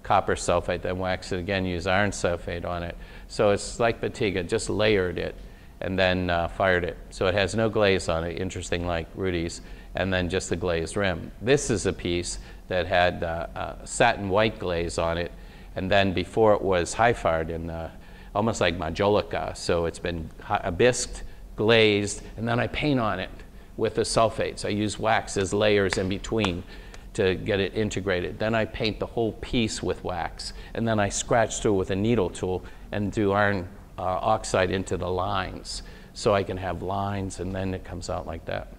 copper sulfate, then waxed it again, used iron sulfate on it. So it's like batik, just layered it and then fired it. So it has no glaze on it, interesting like Rudy's, and then just the glazed rim. This is a piece that had satin white glaze on it, and then before it was high fired in almost like majolica. So it's been bisqued, glazed, and then I paint on it with the sulfates. I use wax as layers in between to get it integrated. Then I paint the whole piece with wax, and then I scratch through with a needle tool and do iron oxide into the lines, so I can have lines, and then it comes out like that.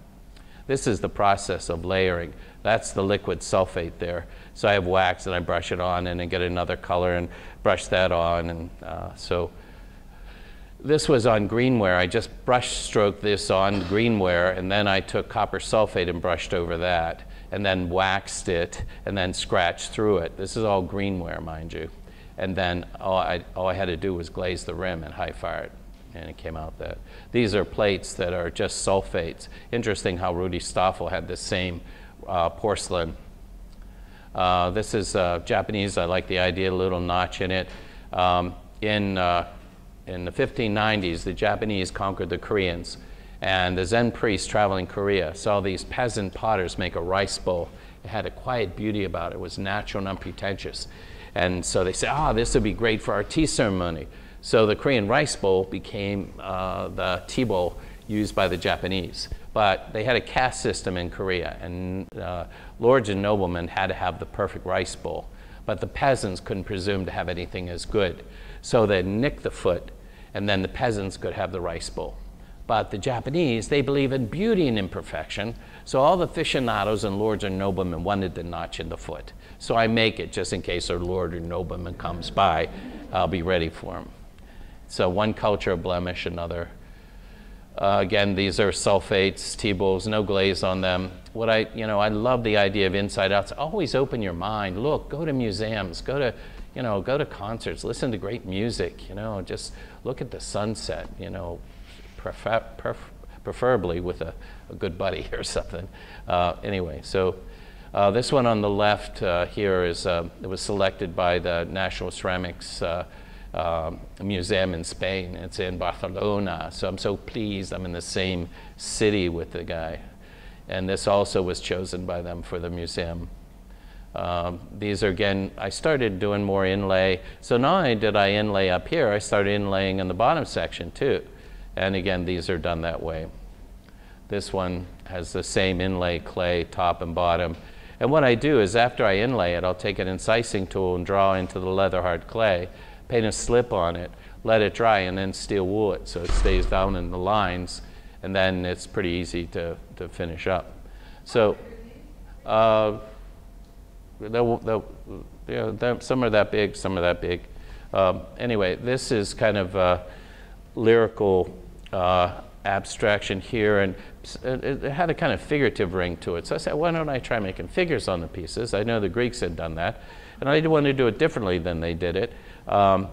This is the process of layering. That's the liquid sulfate there. So I have wax, and I brush it on, and then get another color and brush that on, and so this was on greenware. I just brush stroked this on greenware, and then I took copper sulfate and brushed over that, and then waxed it, and then scratched through it. This is all greenware, mind you. And then all I had to do was glaze the rim and high fire it, and it came out that. These are plates that are just sulfates. Interesting how Rudi Stoffel had the same porcelain. This is Japanese. I like the idea, a little notch in it. In the 1590s, the Japanese conquered the Koreans, and the Zen priests traveling Korea saw these peasant potters make a rice bowl. It had a quiet beauty about it. It was natural and unpretentious. And so they said, this would be great for our tea ceremony. So the Korean rice bowl became the tea bowl used by the Japanese. But they had a caste system in Korea, and lords and noblemen had to have the perfect rice bowl. But the peasants couldn't presume to have anything as good. So they'd nick the foot, and then the peasants could have the rice bowl. But the Japanese, they believe in beauty and imperfection, so all the aficionados and lords and noblemen wanted the notch in the foot. So I make it just in case a lord or nobleman comes by, I'll be ready for him. So one culture blemish, another. Again, these are sulfates, T-bowls, no glaze on them. I love the idea of inside outs. Always open your mind. Look, go to museums, go to concerts, listen to great music, just look at the sunset, preferably with a good buddy or something. Anyway, so this one on the left here is, it was selected by the National Ceramics Museum in Spain. It's in Barcelona, so I'm so pleased I'm in the same city with the guy. And this also was chosen by them for the museum. These are, again, I started doing more inlay. So not only did I inlay up here, I started inlaying in the bottom section too. And again, these are done that way. This one has the same inlay clay, top and bottom. And what I do is after I inlay it, I'll take an incising tool and draw into the leather hard clay, paint a slip on it, let it dry, and then steel wool it so it stays down in the lines, and then it's pretty easy to finish up. So some are that big, some are that big. Anyway, this is kind of a lyrical abstraction here, and it had a kind of figurative ring to it. So I said, why don't I try making figures on the pieces? I know the Greeks had done that, and I wanted to do it differently than they did it.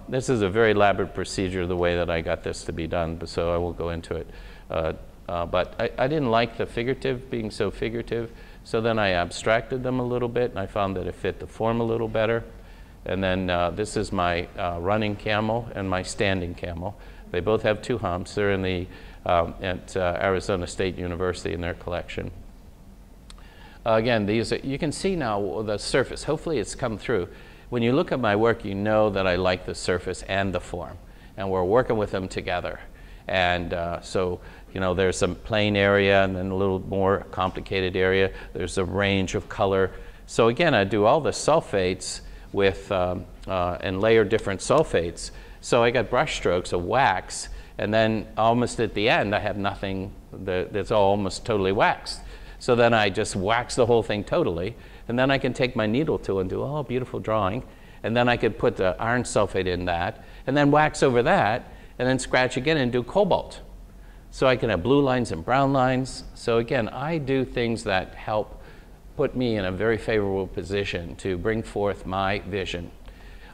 This is a very elaborate procedure, the way that I got this to be done, so I won't go into it. But I didn't like the figurative being so figurative, so then I abstracted them a little bit, and I found that it fit the form a little better. And then this is my running camel and my standing camel. They both have two humps. They're in the at Arizona State University in their collection. Again, these you can see now the surface. Hopefully it's come through. When you look at my work, you know that I like the surface and the form, and we're working with them together. And so, there's some plain area and then a little more complicated area. There's a range of color. So again, I do all the sulfates with and layer different sulfates. So I got brush strokes of wax, and then almost at the end, I have nothing that's almost totally waxed. So then I just wax the whole thing totally, and then I can take my needle tool and do, oh, beautiful drawing, and then I could put the iron sulfate in that, and then wax over that, and then scratch again and do cobalt. So I can have blue lines and brown lines. So again, I do things that help put me in a very favorable position to bring forth my vision.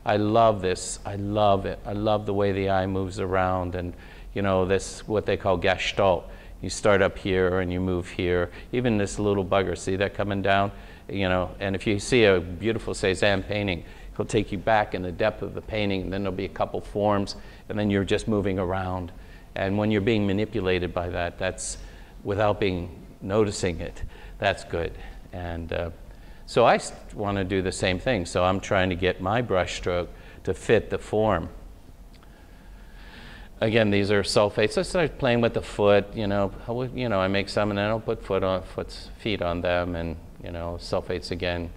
I love this. I love it. I love the way the eye moves around, and this what they call gestalt. You start up here and you move here. Even this little bugger, see that coming down? And if you see a beautiful Cézanne painting, he'll take you back in the depth of the painting, and then there'll be a couple forms, and then you're just moving around. And when you're being manipulated by that, that's without noticing it, that's good. And so I want to do the same thing. So I'm trying to get my brush stroke to fit the form. Again, these are sulfates. I start playing with the foot. I make some, and then I'll put feet on them, and sulfates again.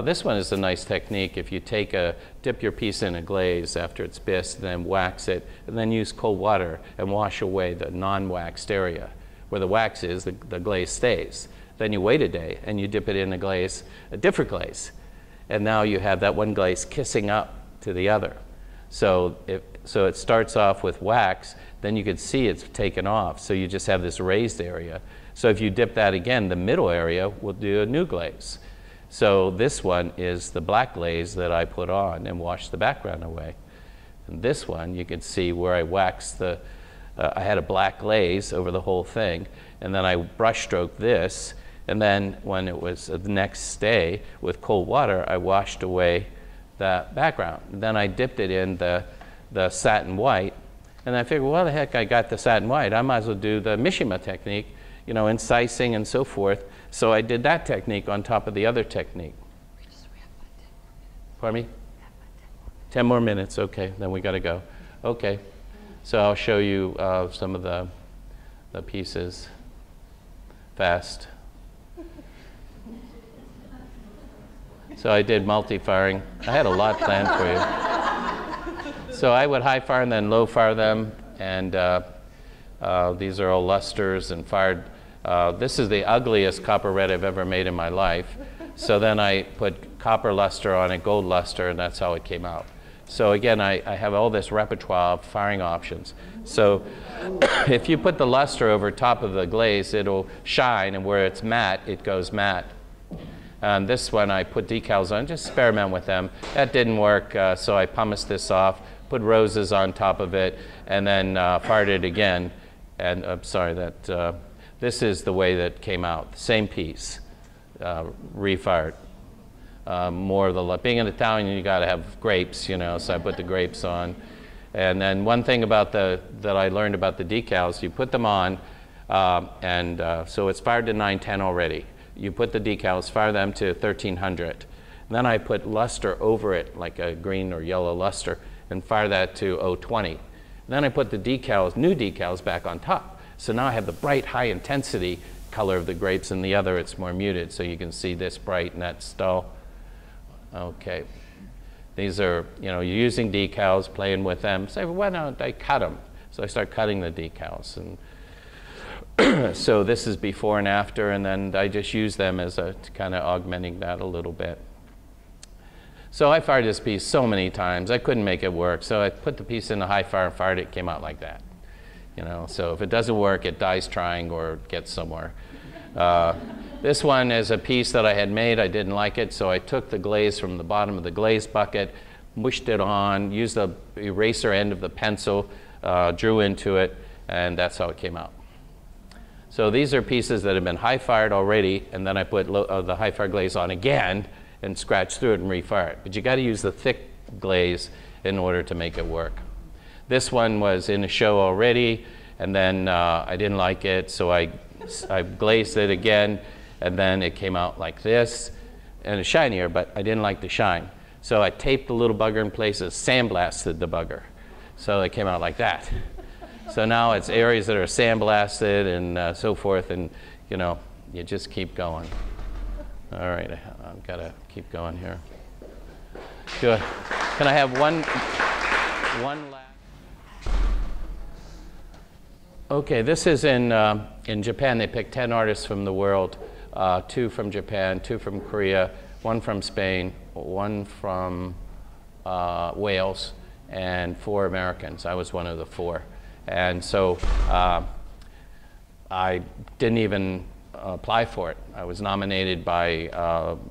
This one is a nice technique. If you dip your piece in a glaze after it's bisqued, then wax it, and then use cold water and wash away the non-waxed area. Where the wax is, the glaze stays. Then you wait a day, and you dip it in a different glaze. And now you have that one glaze kissing up to the other. So it starts off with wax, then you could see it's taken off. So you just have this raised area. So if you dip that again, the middle area will do a new glaze. So this one is the black glaze that I put on and washed the background away. And this one, you can see where I waxed the, I had a black glaze over the whole thing, and then I brush stroked this, and then when it was the next day with cold water, I washed away that background. Then I dipped it in the satin white, and I figured, well, the heck, I got the satin white. I might as well do the Mishima technique, you know, incising and so forth. So I did that technique on top of the other technique. Regis, we have about 10 more minutes. Pardon me? We have about 10 more minutes, okay, then we gotta go. Okay, so I'll show you some of the pieces fast. So I did multi-firing. I had a lot planned for you. So I would high fire and then low fire them, and these are all lusters and fired. This is the ugliest copper red I've ever made in my life. So then I put copper luster on it, gold luster, and that's how it came out. So again, I have all this repertoire of firing options. So if you put the luster over top of the glaze, it'll shine, and where it's matte, it goes matte. And this one I put decals on, just experiment with them. That didn't work, so I pumiced this off, put roses on top of it, and then fired it again. And I'm sorry, that this is the way that came out. Same piece, refired. More of the, being an Italian, you gotta have grapes, you know, so I put the grapes on. And then one thing about that I learned about the decals, you put them on, so it's fired to 910 already. You put the decals, fire them to 1300. And then I put luster over it, like a green or yellow luster, and fire that to 020. And then I put the decals, new decals, back on top. So now I have the bright, high intensity color of the grapes, and the other it's more muted, so you can see this bright and that's dull. Okay. These are, you know, you're using decals, playing with them. Say, well, why don't I cut them? So I start cutting the decals. And so this is before and after, and then I just use them as a kind of augmenting that a little bit. So I fired this piece so many times, I couldn't make it work. So I put the piece in the high fire and fired it, came out like that. You know, so if it doesn't work, it dies trying or gets somewhere. This one is a piece that I had made, I didn't like it, so I took the glaze from the bottom of the glaze bucket, mushed it on, used the eraser end of the pencil, drew into it, and that's how it came out. So these are pieces that have been high fired already, and then I put the high fire glaze on again and scratch through it and refire it. But you got to use the thick glaze in order to make it work. This one was in a show already, and then I didn't like it, so I glazed it again, and then it came out like this, and it's shinier, but I didn't like the shine. So I taped the little bugger in places, sandblasted the bugger. So it came out like that. So now it's areas that are sandblasted and so forth, and you know, you just keep going. All right, I've got to keep going here. Can I have one last? Okay, this is in Japan. They picked 10 artists from the world, 2 from Japan, 2 from Korea, 1 from Spain, 1 from Wales, and 4 Americans. I was one of the 4. And so I didn't even apply for it. I was nominated by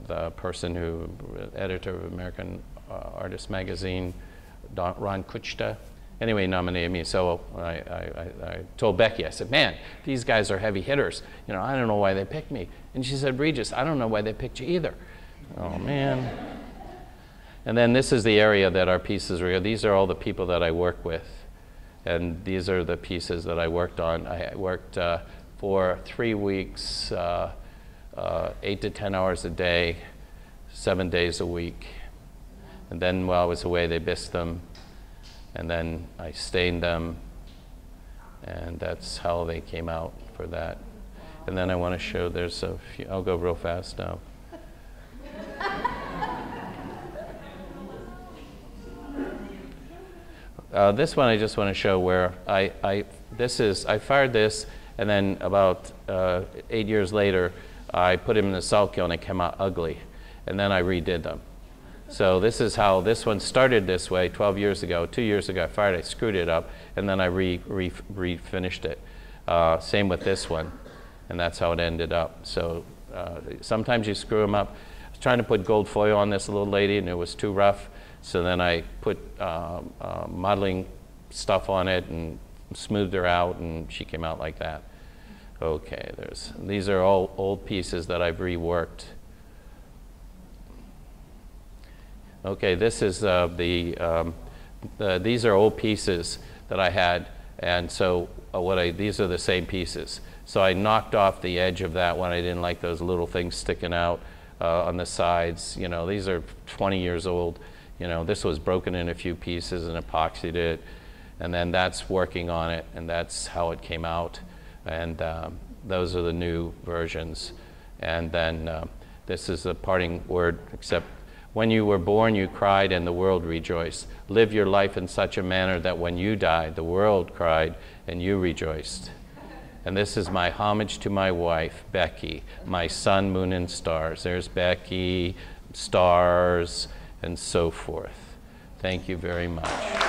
the person who, editor of American Artist Magazine, Ron Kuchta. Anyway, he nominated me, so I told Becky, I said, man, these guys are heavy hitters. You know, I don't know why they picked me. And she said, Regis, I don't know why they picked you either. Oh, man. And then this is the area that our pieces were. These are all the people that I work with. And these are the pieces that I worked on. I worked for 3 weeks, 8 to 10 hours a day, 7 days a week. And then while I was away, they bisqued them. And then I stained them. And that's how they came out for that. And then I want to show, there's a few, I'll go real fast now. This one I just want to show where I fired this, and then about 8 years later, I put him in the salt kiln and it came out ugly. And then I redid them. So this is how this one started this way 12 years ago. 2 years ago I fired, I screwed it up, and then I refinished it. Same with this one, and that's how it ended up. So sometimes you screw them up. I was trying to put gold foil on this little lady, and it was too rough. So then I put modeling stuff on it and smoothed her out, and she came out like that. Okay, these are all old pieces that I've reworked. Okay, this is these are old pieces that I had, and so these are the same pieces. So I knocked off the edge of that one. I didn't like those little things sticking out on the sides. You know, these are 20 years old. You know, this was broken in a few pieces and epoxied it, and then that's working on it, and that's how it came out. And those are the new versions. And then this is the parting word, except when you were born, you cried and the world rejoiced. Live your life in such a manner that when you died, the world cried and you rejoiced. And this is my homage to my wife, Becky, my sun, moon, and stars. There's Becky, stars, and so forth. Thank you very much.